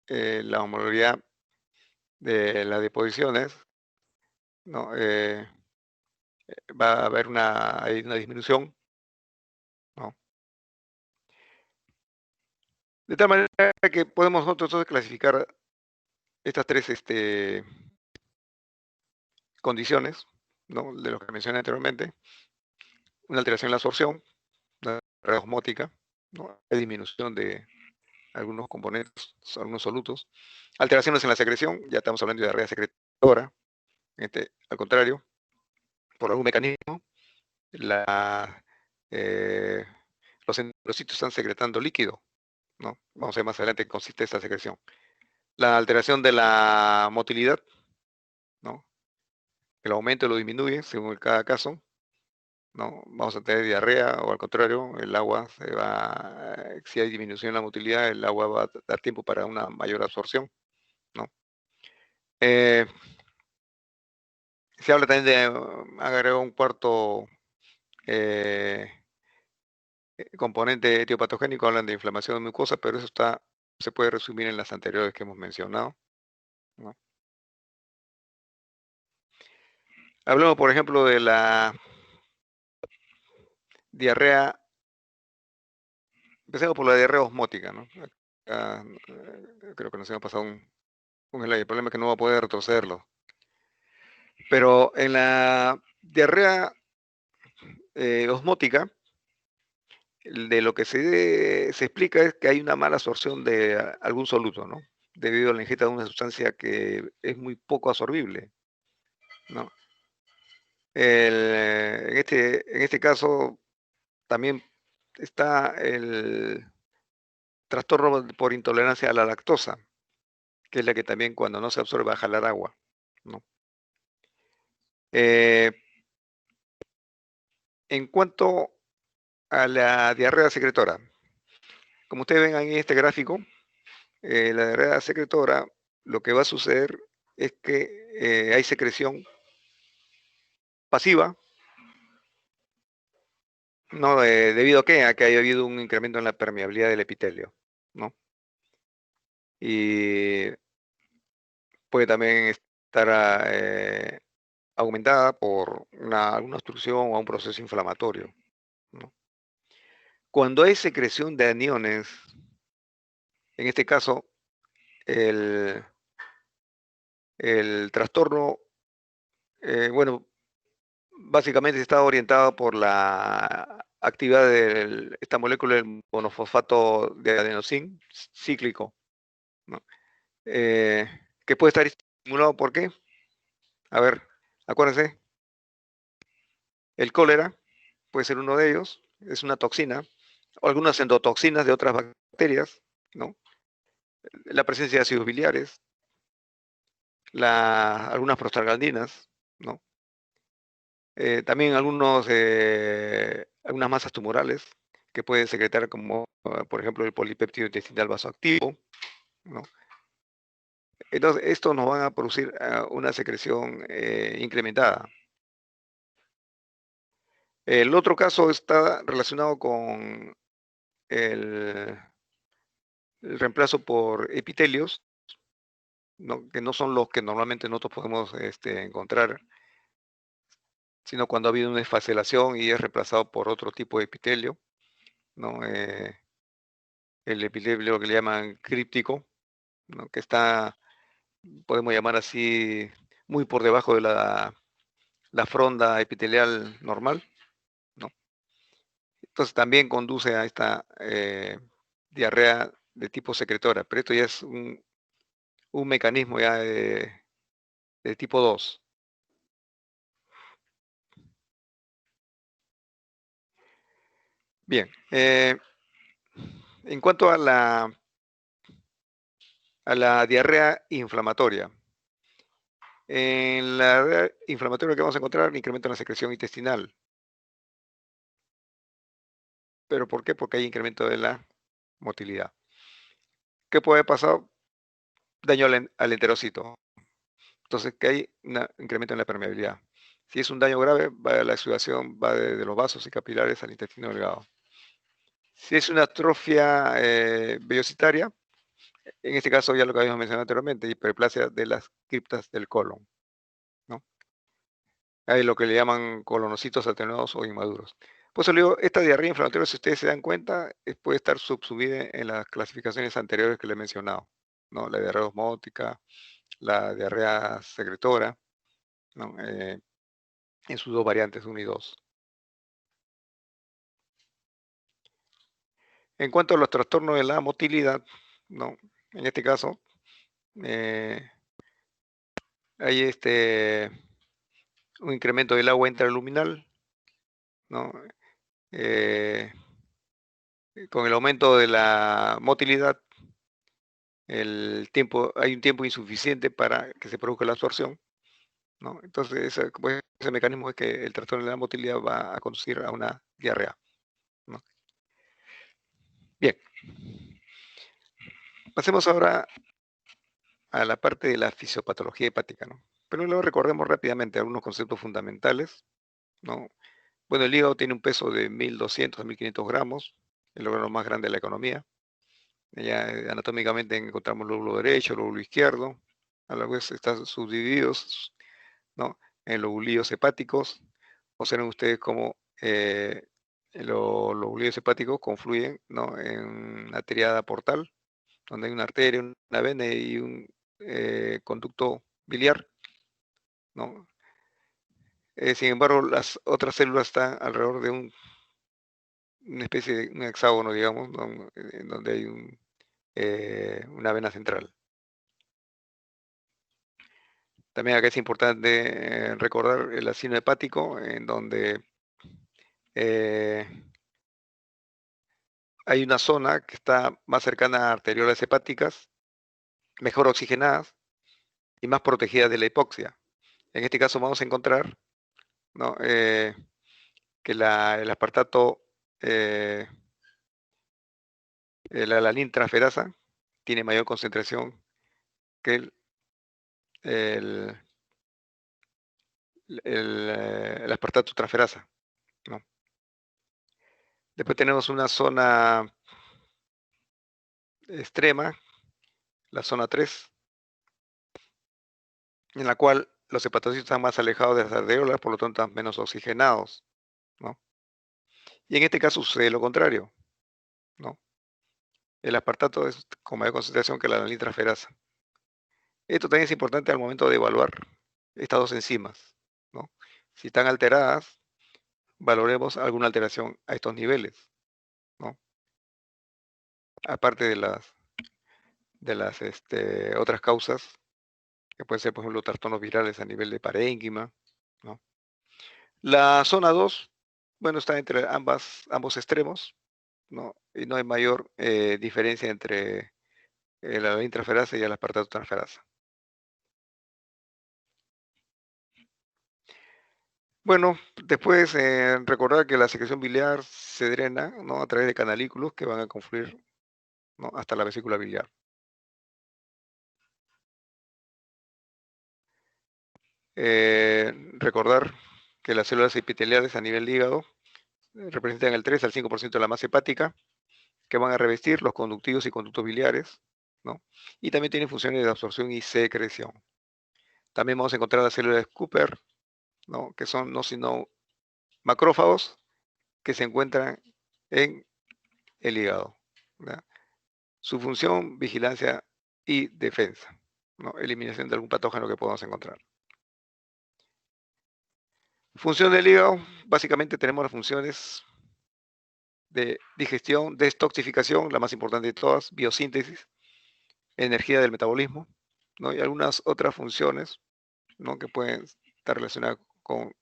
la osmolaridad de las deposiciones, ¿no? Va a haber hay una disminución, ¿no? De tal manera que podemos nosotros clasificar estas 3 condiciones, ¿no? De lo que mencioné anteriormente: una alteración en la absorción, una diarrea osmótica, ¿no? Hay disminución de algunos componentes, algunos solutos, alteraciones en la secreción, ya estamos hablando de diarrea secretora, al contrario, por algún mecanismo, eh, los enterocitos están secretando líquido, ¿no? Vamos a ver más adelante en qué consiste esta secreción. La alteración de la motilidad, ¿no? El aumento lo disminuye según cada caso, ¿no? Vamos a tener diarrea o al contrario, el agua si hay disminución en la motilidad, el agua va a dar tiempo para una mayor absorción, ¿no? Se habla también de agregar un cuarto componente etiopatogénico, hablan de inflamación de mucosa, pero eso se puede resumir en las anteriores que hemos mencionado, ¿no? Hablemos, por ejemplo, de la diarrea. Empecemos por la diarrea osmótica, ¿no? Acá, creo que nos hemos pasado un slide. El problema es que no va a poder retrocederlo. Pero en la diarrea osmótica, de lo que se explica es que hay una mala absorción de algún soluto, ¿no? Debido a la ingesta de una sustancia que es muy poco absorbible, ¿no? En este caso también está el trastorno por intolerancia a la lactosa, que es la que también cuando no se absorbe va a jalar agua, ¿no? Eh, en cuanto a la diarrea secretora, como ustedes ven ahí en este gráfico, la diarrea secretora, lo que va a suceder es que hay secreción pasiva, ¿no? ¿Debido a qué? A que haya habido un incremento en la permeabilidad del epitelio, ¿no? Y puede también estar aumentada por alguna obstrucción o un proceso inflamatorio, ¿no? Cuando hay secreción de aniones, en este caso, el, el trastorno, bueno, básicamente está orientado por la actividad de esta molécula del monofosfato de adenosín cíclico, ¿no? Eh, que puede estar estimulado por qué. A ver, acuérdense, el cólera puede ser uno de ellos, es una toxina, o algunas endotoxinas de otras bacterias, ¿no? La presencia de ácidos biliares, algunas prostaglandinas, ¿no? También algunas masas tumorales que pueden secretar como, por ejemplo, el polipéptido intestinal vasoactivo, ¿no? Entonces, esto nos va a producir una secreción incrementada. El otro caso está relacionado con el, el reemplazo por epitelios, ¿no? Que no son los que normalmente nosotros podemos encontrar, sino cuando ha habido una esfacelación y es reemplazado por otro tipo de epitelio, ¿no? El epitelio que le llaman críptico, ¿no? Que está, podemos llamar así, muy por debajo de la fronda epitelial normal, ¿no? Entonces también conduce a esta diarrea de tipo secretora, pero esto ya es un mecanismo ya de tipo 2. Bien, en cuanto a la diarrea inflamatoria, en la diarrea inflamatoria que vamos a encontrar incremento en la secreción intestinal. ¿Pero por qué? Porque hay incremento de la motilidad. ¿Qué puede pasar? Daño al enterocito. Entonces, que hay un incremento en la permeabilidad. Si es un daño grave, la exudación va de los vasos y capilares al intestino delgado. Si es una atrofia vellositaria, en este caso ya lo que habíamos mencionado anteriormente, hiperplasia de las criptas del colon, ¿no? Hay lo que le llaman colonocitos atenuados o inmaduros. Por eso le digo, esta diarrea inflamatoria, si ustedes se dan cuenta, puede estar subsumida en las clasificaciones anteriores que le he mencionado, ¿no? La diarrea osmótica, la diarrea secretora, ¿no? En sus dos variantes, 1 y 2. En cuanto a los trastornos de la motilidad, ¿no? En este caso, eh, hay un incremento del agua intraluminal, ¿no? Eh, con el aumento de la motilidad, hay un tiempo insuficiente para que se produzca la absorción, ¿no? Entonces, pues, ese mecanismo es que el trastorno de la motilidad va a conducir a una diarrea, ¿no? Bien, pasemos ahora a la parte de la fisiopatología hepática, ¿no? Pero luego recordemos rápidamente algunos conceptos fundamentales, ¿no? Bueno, el hígado tiene un peso de 1.200 a 1.500 gramos, el órgano más grande de la economía. Ya anatómicamente encontramos el lóbulo derecho, el lóbulo izquierdo, a la vez están subdivididos, ¿no? En lobulillos hepáticos. Observen ustedes cómo los lobulillos hepáticos confluyen, ¿no? En una triada portal, donde hay una arteria, una vena y un conducto biliar, ¿no? Sin embargo, las otras células están alrededor de una especie de un hexágono, digamos, ¿no? En donde hay una vena central. También acá es importante recordar el ácido hepático, en donde eh, hay una zona que está más cercana a arteriolas hepáticas, mejor oxigenadas y más protegidas de la hipoxia. En este caso vamos a encontrar, ¿no? Que el aspartato, la alanina transferasa, tiene mayor concentración que el, el aspartato transferasa, ¿no? Después tenemos una zona extrema, la zona 3, en la cual los hepatocitos están más alejados de las arteriolas, por lo tanto están menos oxigenados, ¿no? Y en este caso sucede lo contrario, ¿no? El aspartato es con mayor concentración que la alanina transferasa. Esto también es importante al momento de evaluar estas dos enzimas, ¿no? Si están alteradas, valoremos alguna alteración a estos niveles, ¿no? Aparte de las otras causas, que pueden ser, por ejemplo, trastornos virales a nivel de parénquima, ¿no? La zona 2, bueno, está entre ambos extremos, ¿no? Y no hay mayor diferencia entre la intraferasa y el aspartato transferasa. Bueno, después recordar que la secreción biliar se drena, ¿no? A través de canalículos que van a confluir, ¿no? Hasta la vesícula biliar. Recordar que las células epiteliales a nivel hígado representan el 3 al 5% de la masa hepática, que van a revestir los conductivos y conductos biliares, ¿no? Y también tienen funciones de absorción y secreción. También vamos a encontrar las células Cooper, ¿no? Que son no sino macrófagos que se encuentran en el hígado, ¿ya? Su función, vigilancia y defensa, ¿no? Eliminación de algún patógeno que podamos encontrar. Función del hígado, básicamente tenemos las funciones de digestión, detoxificación, la más importante de todas, biosíntesis, energía del metabolismo, ¿no? Y algunas otras funciones, ¿no? Que pueden estar relacionadas con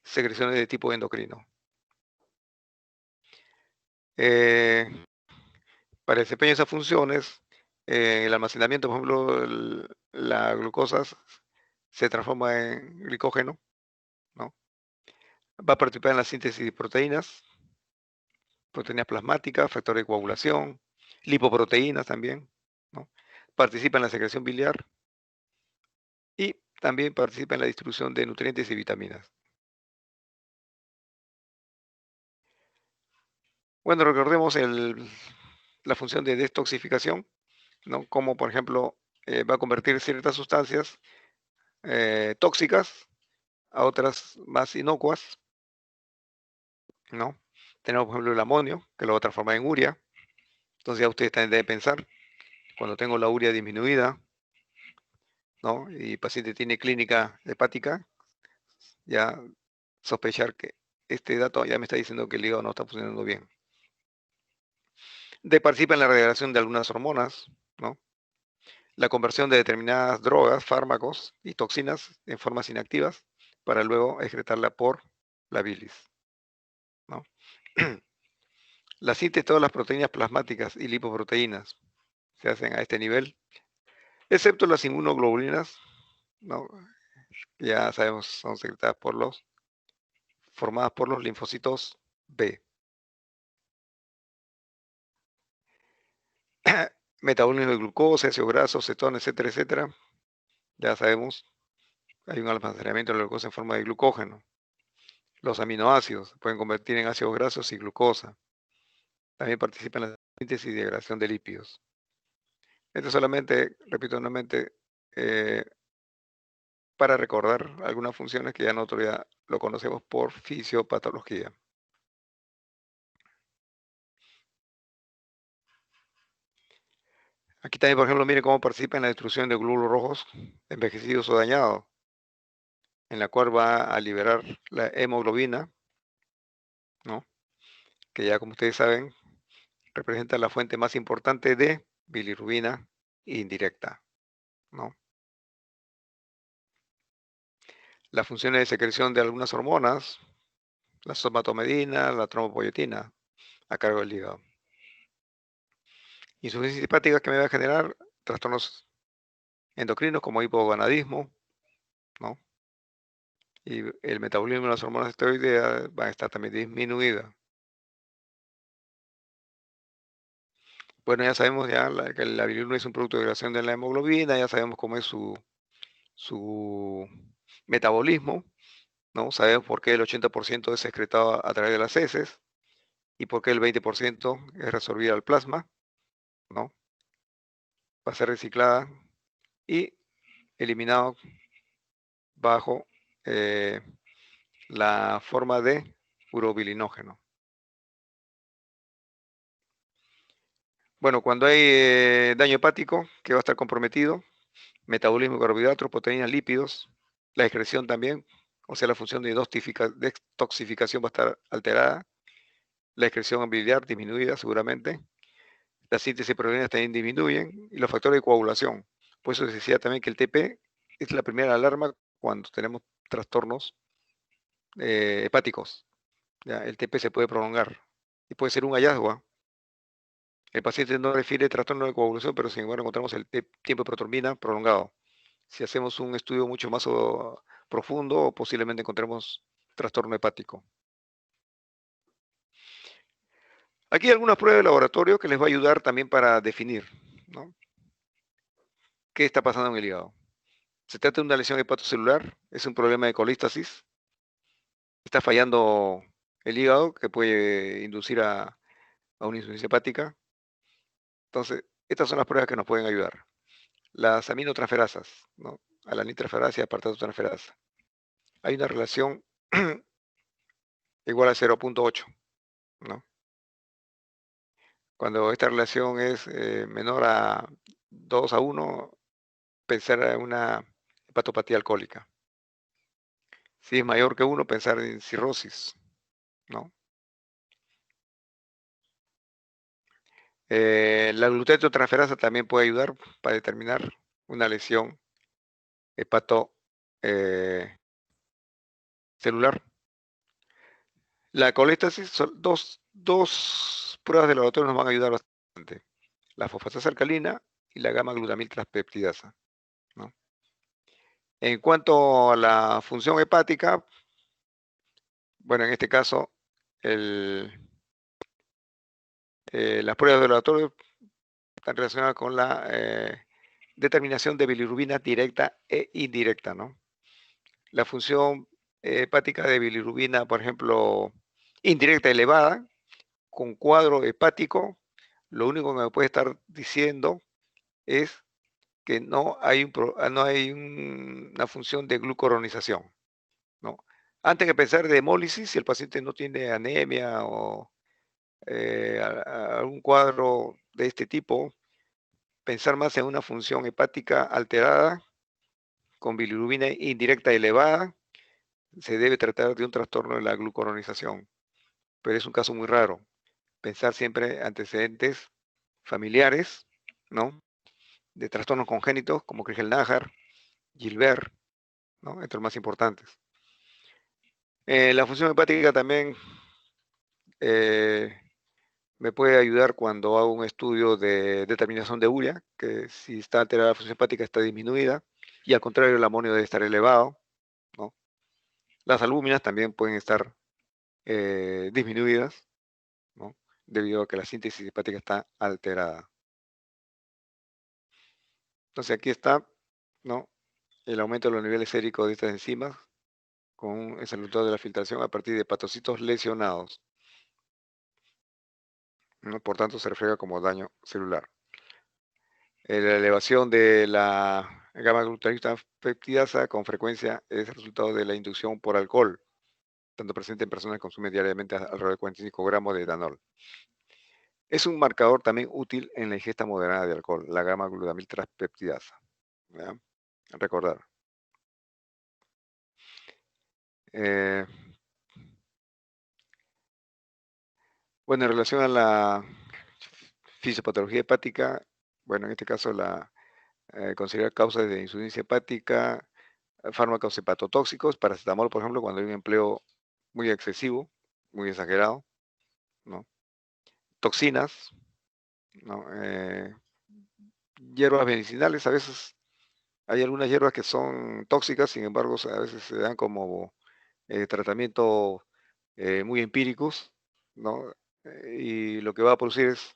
secreciones de tipo endocrino. Para el desempeño de esas funciones, el almacenamiento, por ejemplo, la glucosa se transforma en glicógeno, ¿no? Va a participar en la síntesis de proteínas plasmáticas, factores de coagulación, lipoproteínas también, ¿no? Participa en la secreción biliar y también participa en la distribución de nutrientes y vitaminas. Bueno, recordemos la función de detoxificación, ¿no? Como por ejemplo va a convertir ciertas sustancias tóxicas a otras más inocuas, ¿no? Tenemos por ejemplo el amonio, que lo va a transformar en urea. Entonces ya ustedes también deben pensar, cuando tengo la urea disminuida, ¿no? Y el paciente tiene clínica hepática, ya sospechar que este dato ya me está diciendo que el hígado no está funcionando bien. Participa en la regulación de algunas hormonas, ¿no? La conversión de determinadas drogas, fármacos y toxinas en formas inactivas para luego excretarla por la bilis, ¿no? La síntesis de todas las proteínas plasmáticas y lipoproteínas se hacen a este nivel, excepto las inmunoglobulinas, ¿no? Ya sabemos, son secretadas formadas por los linfocitos B. Metabolismo de glucosa, ácidos grasos, cetonas, etcétera, etcétera. Ya sabemos, hay un almacenamiento de la glucosa en forma de glucógeno. Los aminoácidos se pueden convertir en ácidos grasos y glucosa. También participa en la síntesis y degradación de lípidos. Esto solamente, repito nuevamente, para recordar algunas funciones que ya nosotros ya lo conocemos por fisiopatología. Aquí también, por ejemplo, mire cómo participa en la destrucción de glóbulos rojos envejecidos o dañados, en la cual va a liberar la hemoglobina, ¿no? Que ya como ustedes saben, representa la fuente más importante de bilirrubina indirecta, ¿no? Las funciones de secreción de algunas hormonas, la somatomedina, la trombopoyetina, a cargo del hígado. Insuficiencia hepática que me va a generar trastornos endocrinos como hipogonadismo, ¿no? Y el metabolismo de las hormonas esteroideas va a estar también disminuida. Bueno, ya sabemos ya que la bilirrubina es un producto de degradación de la hemoglobina, ya sabemos cómo es su metabolismo, ¿no? Sabemos por qué el 80% es excretado a través de las heces y por qué el 20% es resorbida al plasma, ¿no? Va a ser reciclada y eliminado bajo la forma de urobilinógeno. Bueno, cuando hay daño hepático que va a estar comprometido, metabolismo de carbohidratos, proteínas, lípidos, la excreción también, o sea, la función de detoxificación va a estar alterada, la excreción biliar disminuida seguramente, la síntesis de proteínas también disminuyen y los factores de coagulación. Por eso se decía también que el TP es la primera alarma cuando tenemos trastornos hepáticos. ¿Ya? El TP se puede prolongar y puede ser un hallazgo, ¿ah? El paciente no refiere trastorno de coagulación, pero sin embargo encontramos el tiempo de protrombina prolongado. Si hacemos un estudio mucho más profundo, posiblemente encontremos trastorno hepático. Aquí hay algunas pruebas de laboratorio que les va a ayudar también para definir, ¿no? ¿Qué está pasando en el hígado? Se trata de una lesión hepatocelular, es un problema de colístasis. Está fallando el hígado que puede inducir a una insuficiencia hepática. Entonces, estas son las pruebas que nos pueden ayudar. Las aminotransferasas, ¿no? Alaninotransferasa y apartatotransferasa. Hay una relación igual a 0.8, ¿no? Cuando esta relación es menor a 2:1, pensar en una hepatopatía alcohólica. Si es mayor que 1, pensar en cirrosis, ¿no? La glutatotransferasa también puede ayudar para determinar una lesión hepato celular. La colestasis, son dos pruebas de laboratorio nos van a ayudar bastante. La fosfatasa alcalina y la gamma-glutamil transpeptidasa, ¿no? En cuanto a la función hepática, bueno, en este caso, las pruebas de laboratorio están relacionadas con la determinación de bilirrubina directa e indirecta, ¿no? La función hepática de bilirrubina, por ejemplo, indirecta elevada, con cuadro hepático, lo único que me puede estar diciendo es que no hay, una función de glucoronización, ¿no? Antes que pensar de hemólisis, si el paciente no tiene anemia o algún cuadro de este tipo, pensar más en una función hepática alterada con bilirrubina indirecta elevada, se debe tratar de un trastorno de la glucoronización, pero es un caso muy raro. Pensar siempre antecedentes familiares, ¿no? De trastornos congénitos como Crigel-Najjar, Gilbert, ¿no? Entre los más importantes. La función hepática también me puede ayudar cuando hago un estudio de determinación de urea, que si está alterada la función hepática está disminuida, y al contrario el amonio debe estar elevado, ¿no? Las albúminas también pueden estar disminuidas, ¿no? Debido a que la síntesis hepática está alterada. Entonces aquí está, ¿no? El aumento de los niveles séricos de estas enzimas con el resultado de la filtración a partir de hepatocitos lesionados, ¿no? Por tanto, se refleja como daño celular. La elevación de la gamma-glutamina peptidasa con frecuencia es el resultado de la inducción por alcohol, tanto presente en personas que consumen diariamente alrededor de 45 gramos de etanol. Es un marcador también útil en la ingesta moderada de alcohol, la gamma-glutamil transpeptidasa. ¿Ya? Recordar. Eh, bueno, en relación a la fisiopatología hepática, bueno, en este caso considerar causas de insuficiencia hepática, fármacos hepatotóxicos, paracetamol, por ejemplo, cuando hay un empleo muy excesivo, muy exagerado, ¿no? Toxinas, ¿no? Hierbas medicinales, a veces hay algunas hierbas que son tóxicas, sin embargo, a veces se dan como tratamiento muy empíricos, ¿no? Y lo que va a producir es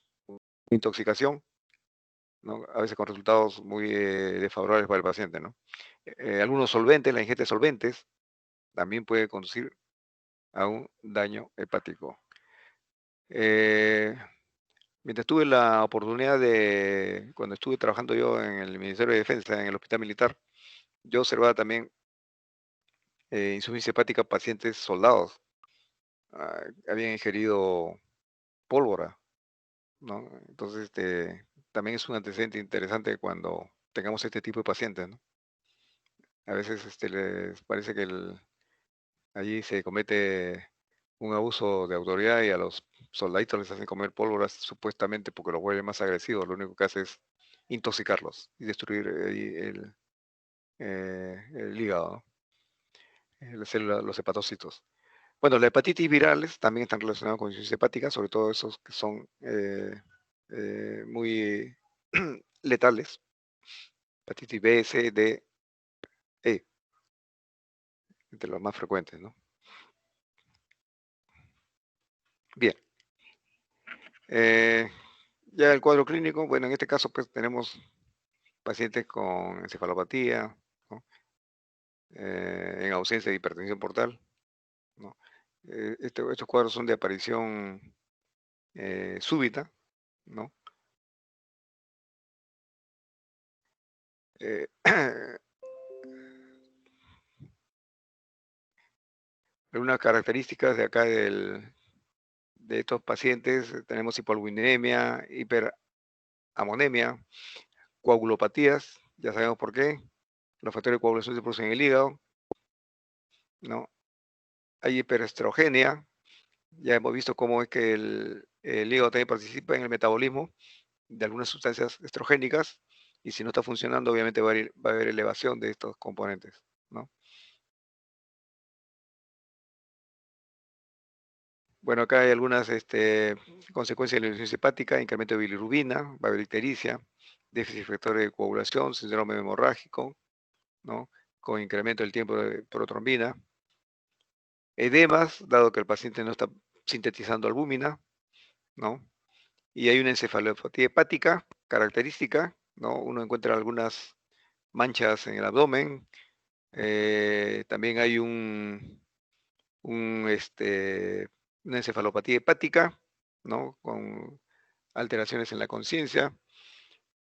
intoxicación, ¿no? A veces con resultados muy desfavorables para el paciente, ¿no? Algunos solventes, la ingesta de solventes, también puede conducir a un daño hepático. Mientras tuve la oportunidad cuando estuve trabajando yo en el Ministerio de Defensa, en el Hospital Militar, yo observaba también insuficiencia hepática en pacientes soldados. Habían ingerido pólvora, ¿no? Entonces, también es un antecedente interesante cuando tengamos este tipo de pacientes, ¿no? A veces les parece que allí se comete un abuso de autoridad y a los soldaditos les hacen comer pólvoras supuestamente porque los vuelven más agresivos. Lo único que hace es intoxicarlos y destruir el hígado, ¿no? Las células, los hepatocitos. Bueno, las hepatitis virales también están relacionadas con insuficiencia hepática, sobre todo esos que son muy letales. Hepatitis B, C, D, E, entre los más frecuentes, ¿no? Bien. Ya el cuadro clínico, bueno, en este caso pues tenemos pacientes con encefalopatía, ¿no? en ausencia de hipertensión portal, ¿no? Estos cuadros son de aparición súbita, ¿no? Algunas características de acá de estos pacientes, tenemos hipoalbuminemia, hiperamonemia, coagulopatías, ya sabemos por qué, los factores de coagulación se producen en el hígado, ¿no? Hay hiperestrogenia, ya hemos visto cómo es que el hígado también participa en el metabolismo de algunas sustancias estrogénicas, y si no está funcionando, obviamente va a haber elevación de estos componentes, ¿no? Bueno, acá hay algunas consecuencias de la insuficiencia hepática: incremento de bilirrubina, va a haber ictericia, déficit de factores de coagulación, síndrome hemorrágico, ¿no? Con incremento del tiempo de protrombina, edemas, dado que el paciente no está sintetizando albúmina, ¿no? Y hay una encefalopatía hepática característica, ¿no? Uno encuentra algunas manchas en el abdomen, también hay una encefalopatía hepática, ¿no? Con alteraciones en la conciencia,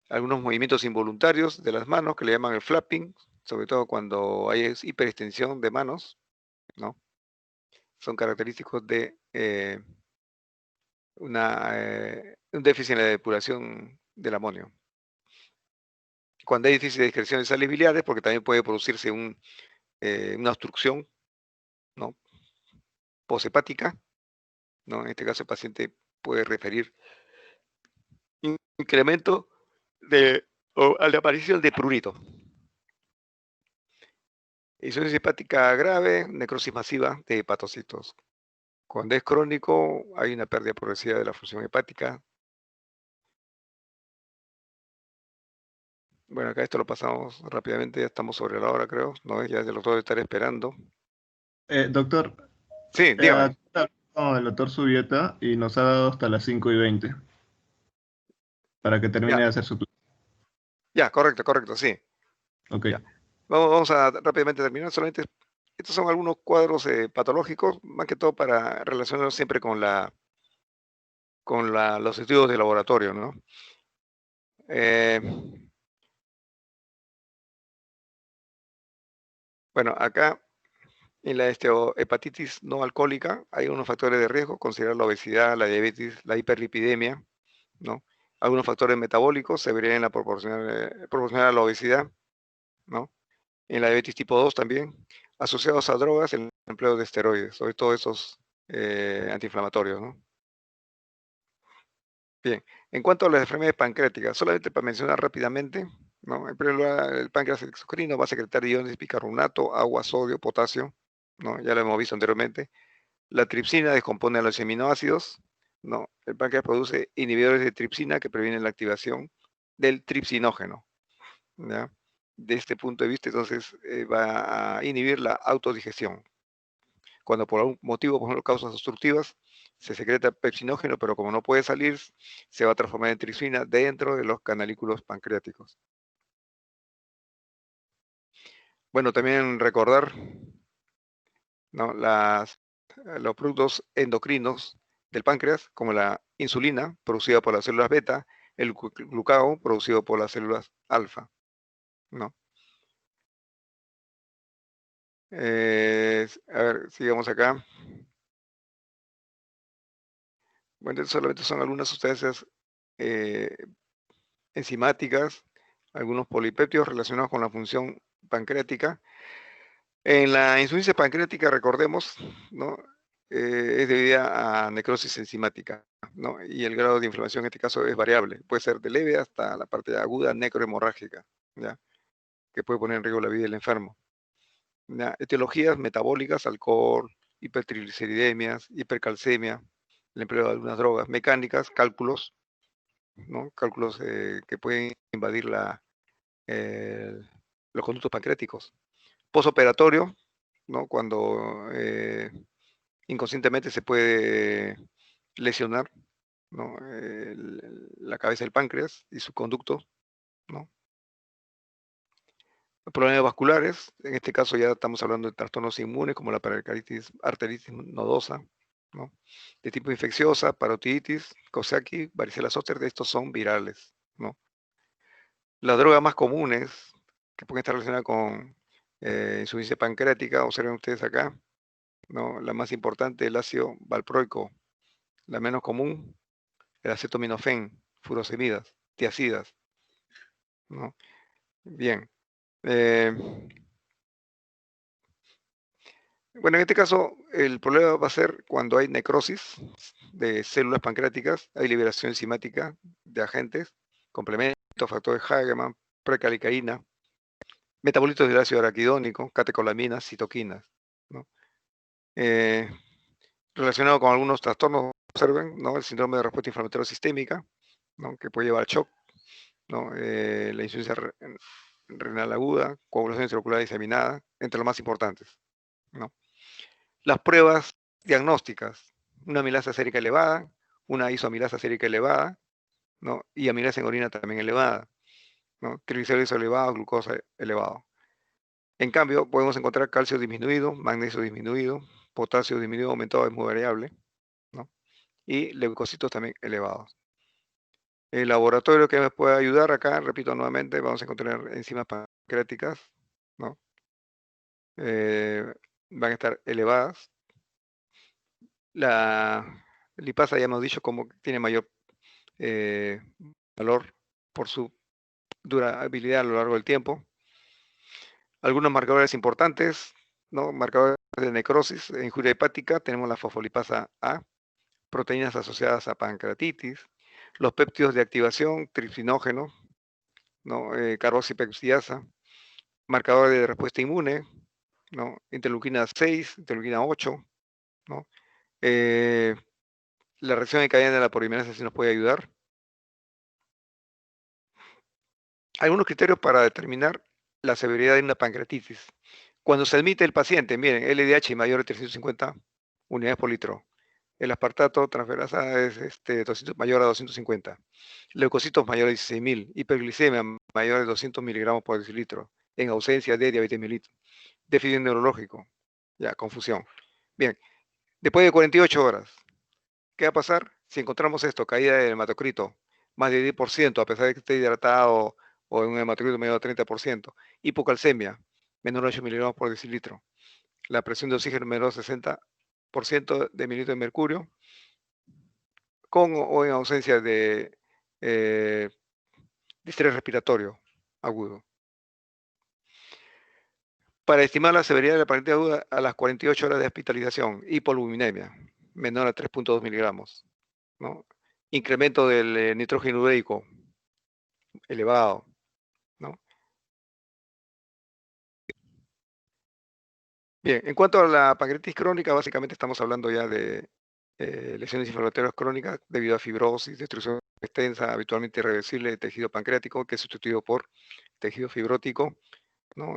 algunos movimientos involuntarios de las manos que le llaman el flapping, sobre todo cuando hay hiperextensión de manos, ¿no? Son característicos de un déficit en la depuración del amonio. Cuando hay déficit de excreción de sales biliares, porque también puede producirse una obstrucción, ¿no? Poshepática, ¿no? En este caso el paciente puede referir incremento a la aparición de prurito. Insuficiencia hepática grave, necrosis masiva de hepatocitos. Cuando es crónico, hay una pérdida progresiva de la función hepática. Bueno, acá esto lo pasamos rápidamente, ya estamos sobre la hora, creo, ¿no? Ya el doctor debe estar esperando. Doctor, Sí, dígame. el doctor Subieta y nos ha dado hasta las 5:20 para que termine Ya, de hacer su plan. ya, correcto, sí. Ok. Ya. Vamos a rápidamente terminar. Solamente estos son algunos cuadros patológicos, más que todo para relacionarlos siempre los estudios de laboratorio, ¿no? Eh, bueno, acá en la hepatitis no alcohólica hay unos factores de riesgo: considerar la obesidad, la diabetes, la hiperlipidemia, ¿no? Algunos factores metabólicos se verían en la proporcional a la obesidad, ¿no? En la diabetes tipo 2 también, asociados a drogas, el empleo de esteroides, sobre todo esos antiinflamatorios, ¿no? Bien, en cuanto a las enfermedades pancreáticas, solamente para mencionar rápidamente, ¿no? En primer lugar, el páncreas exocrino va a secretar iones de bicarbonato, agua, sodio, potasio, ¿no? Ya lo hemos visto anteriormente. La tripsina descompone a los aminoácidos, ¿no? El páncreas produce inhibidores de tripsina que previenen la activación del tripsinógeno, ¿ya? De este punto de vista, entonces, va a inhibir la autodigestión. Cuando por algún motivo, por ejemplo, causas obstructivas, se secreta pepsinógeno, pero como no puede salir, se va a transformar en tripsina dentro de los canalículos pancreáticos. Bueno, también recordar, ¿no? Los productos endocrinos del páncreas, como la insulina, producida por las células beta, el glucagón, producido por las células alfa, ¿no? A ver, sigamos acá. Bueno, solamente son algunas sustancias eh, enzimáticas, algunos polipéptidos relacionados con la función pancreática. En la insuficiencia pancreática, recordemos, ¿no? Es debida a necrosis enzimática, ¿no? Y el grado de inflamación en este caso es variable, puede ser de leve hasta la parte aguda necrohemorrágica, ¿ya? Que puede poner en riesgo la vida del enfermo, ¿ya? Etiologías metabólicas: alcohol, hipertrigliceridemias, hipercalcemia, el empleo de algunas drogas mecánicas, cálculos, ¿no? Cálculos que pueden invadir los conductos pancreáticos. Posoperatorio, ¿no? Cuando inconscientemente se puede lesionar, ¿no? La cabeza del páncreas y su conducto, ¿no? Problemas vasculares, en este caso ya estamos hablando de trastornos inmunes como la pericarditis, arteritis nodosa, ¿no? De tipo infecciosa, parotiditis, Coxsackie, varicela zoster, de estos son virales, ¿no? Las drogas más comunes que pueden estar relacionadas con insuficiencia pancreática, observen ustedes acá, ¿no? La más importante, el ácido valproico, la menos común, el acetaminofén, furosemidas, tiazidas, ¿no? Bien. Eh, bueno, en este caso, el problema va a ser cuando hay necrosis de células pancreáticas, hay liberación enzimática de agentes, complementos, factores Hageman, precalicaína, metabolitos del ácido araquidónico, catecolaminas, citoquinas, ¿no? Eh, relacionado con algunos trastornos, observen, ¿no? El síndrome de respuesta inflamatoria sistémica, ¿no? Que puede llevar al shock, ¿no? La insuficiencia renal aguda, coagulación intraocular diseminada, entre los más importantes, ¿no? Las pruebas diagnósticas, una amilasa sérica elevada, una isoamilasa sérica elevada, ¿no? Y amilasa en orina también elevada, ¿no? Triglicéridos elevados, glucosa elevado. En cambio, podemos encontrar calcio disminuido, magnesio disminuido, potasio disminuido, aumentado es muy variable, ¿no? Y leucocitos también elevados. El laboratorio que me puede ayudar acá, repito nuevamente, vamos a encontrar enzimas pancreáticas, ¿no? Van a estar elevadas. La lipasa ya hemos dicho como tiene mayor valor por su durabilidad a lo largo del tiempo. Algunos marcadores importantes, ¿no? Marcadores de necrosis, injuria hepática, tenemos la fosfolipasa A, proteínas asociadas a pancreatitis, los péptidos de activación, tripsinógeno, ¿no? Carboxipepsidasa, marcadores de respuesta inmune, ¿no? Interleuquina 6, interleuquina 8, ¿no? La reacción en cadena de la polimerasa sí nos puede ayudar. Algunos criterios para determinar la severidad de una pancreatitis. Cuando se admite el paciente, miren, LDH mayor de 350 unidades por litro. El aspartato transferasa es 200, mayor a 250. Leucocitos mayor a 16.000. Hiperglicemia mayor de 200 miligramos por decilitro. En ausencia de diabetes mellitus. Déficit neurológico. Ya, confusión. Bien, después de 48 horas, ¿qué va a pasar? Si encontramos esto, caída del hematocrito, más de 10%, a pesar de que esté hidratado o en un hematocrito medio de 30%. Hipocalcemia, menor de 8 miligramos por decilitro. La presión de oxígeno menor de 60% de mililitro de mercurio, con o en ausencia de distrés respiratorio agudo. Para estimar la severidad de la pancreatitis aguda a las 48 horas de hospitalización, hipoleuminemia, menor a 3.2 miligramos, ¿no? Incremento del nitrógeno ureico elevado, ¿no? Bien, en cuanto a la pancreatitis crónica, básicamente estamos hablando ya de lesiones inflamatorias crónicas debido a fibrosis, destrucción extensa, habitualmente irreversible de tejido pancreático, que es sustituido por tejido fibrótico, ¿no?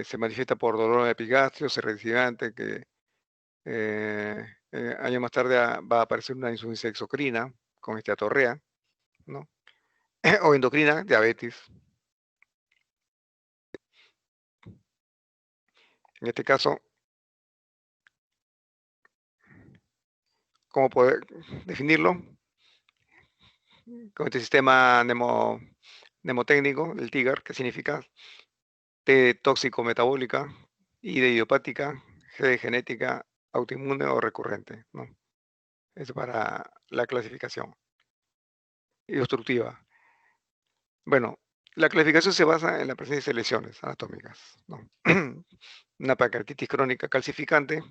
Se manifiesta por dolor en epigastrio, cervicigante, que años más tarde va a aparecer una insuficiencia exocrina con esteatorrea, ¿no? O endocrina, diabetes. En este caso, ¿cómo poder definirlo? Con este sistema mnemotécnico, el TIGAR, que significa T tóxico metabólica, I de idiopática, G de genética, autoinmune o recurrente, ¿no? Es para la clasificación y obstructiva. Bueno, la clasificación se basa en la presencia de lesiones anatómicas, ¿no? Una pancreatitis crónica calcificante,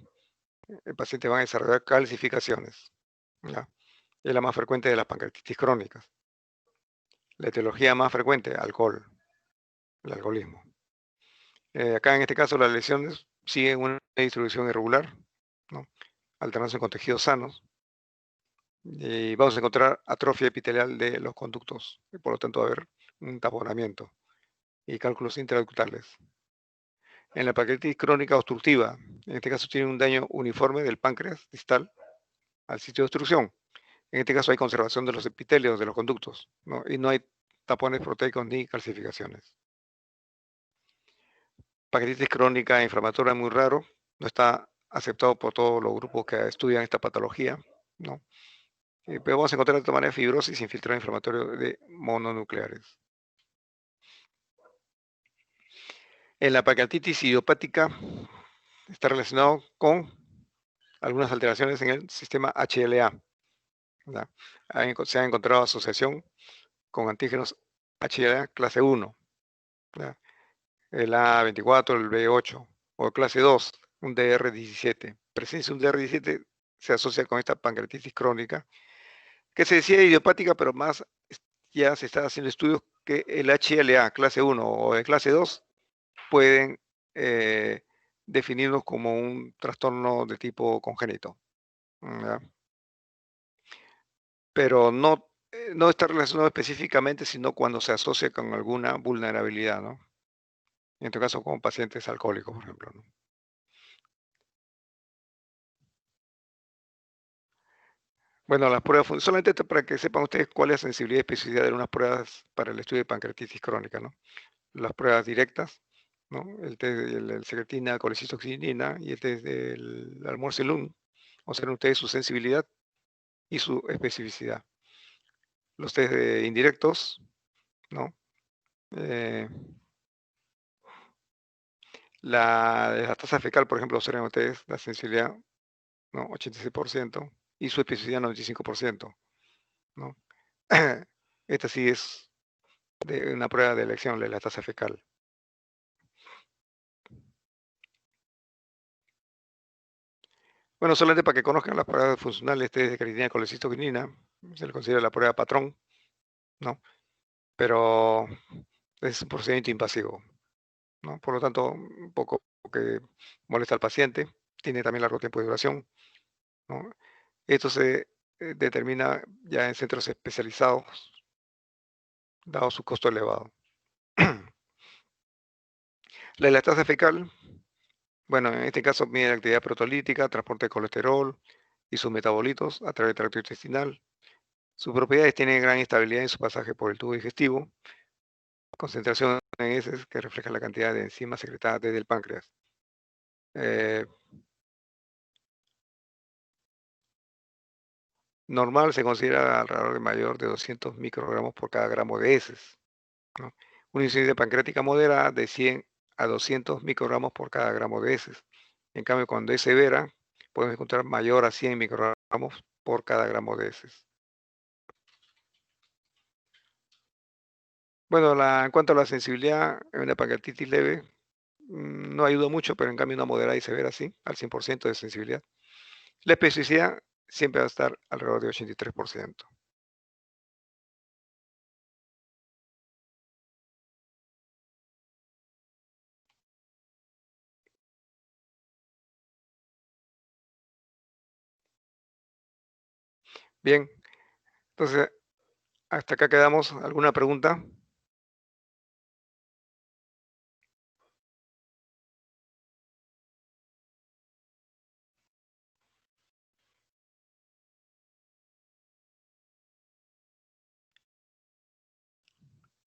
el paciente va a desarrollar calcificaciones, ¿ya? Es la más frecuente de las pancreatitis crónicas. La etiología más frecuente, alcohol, el alcoholismo. Acá en este caso las lesiones siguen una distribución irregular, ¿no? Alternándose con tejidos sanos, y vamos a encontrar atrofia epitelial de los conductos, y por lo tanto va a haber un taponamiento y cálculos intraductales. En la pancreatitis crónica obstructiva, en este caso tiene un daño uniforme del páncreas distal al sitio de obstrucción. En este caso hay conservación de los epitelios de los conductos, ¿no? Y no hay tapones proteicos ni calcificaciones. pancreatitis crónica inflamatoria es muy raro, no está aceptado por todos los grupos que estudian esta patología, ¿no? Pero vamos a encontrar de todas maneras fibrosis infiltrado inflamatorio de mononucleares. En la pancreatitis idiopática está relacionado con algunas alteraciones en el sistema HLA. ¿Ya? Se ha encontrado asociación con antígenos HLA clase 1, ¿ya? El A24, el B8, o clase 2, un DR17. Presencia de un DR17 se asocia con esta pancreatitis crónica, que se decía idiopática, pero más ya se está haciendo estudios que el HLA clase 1 o de clase 2 pueden definirnos como un trastorno de tipo congénito, ¿ya? Pero no está relacionado específicamente, sino cuando se asocia con alguna vulnerabilidad, ¿no? En este caso, con pacientes alcohólicos, por ejemplo, ¿no? Bueno, las pruebas, solamente para que sepan ustedes cuál es la sensibilidad y especificidad de unas pruebas para el estudio de pancreatitis crónica, ¿no? Las pruebas directas, ¿no? El test de secretina, colecistocinina y el test del almorcelum, observen ustedes su sensibilidad y su especificidad. Los test indirectos, ¿no? La tasa fecal, por ejemplo, observen ustedes la sensibilidad, ¿no? 86% y su especificidad 95%, ¿no? Esta sí es de una prueba de elección de la tasa fecal. Bueno, solamente para que conozcan las pruebas funcionales, test de creatinina y colecistoquinina, se le considera la prueba patrón, ¿no? Pero es un procedimiento invasivo, ¿no? Por lo tanto, un poco que molesta al paciente, tiene también largo tiempo de duración, ¿no? Esto se determina ya en centros especializados, dado su costo elevado. La elastasa fecal, bueno, en este caso mide la actividad proteolítica, transporte de colesterol y sus metabolitos a través del tracto intestinal. Sus propiedades tienen gran estabilidad en su pasaje por el tubo digestivo, concentración en heces que refleja la cantidad de enzimas secretadas desde el páncreas. Normal se considera alrededor de mayor de 200 microgramos por cada gramo de heces, ¿no? Una insuficiencia pancreática moderada de 100 a 200 microgramos por cada gramo de heces. En cambio, cuando es severa, podemos encontrar mayor a 100 microgramos por cada gramo de heces. Bueno, en cuanto a la sensibilidad en una pancreatitis leve, no ayuda mucho, pero en cambio una moderada y severa sí, al 100% de sensibilidad. La especificidad siempre va a estar alrededor de 83%. Bien, entonces hasta acá quedamos. ¿Alguna pregunta?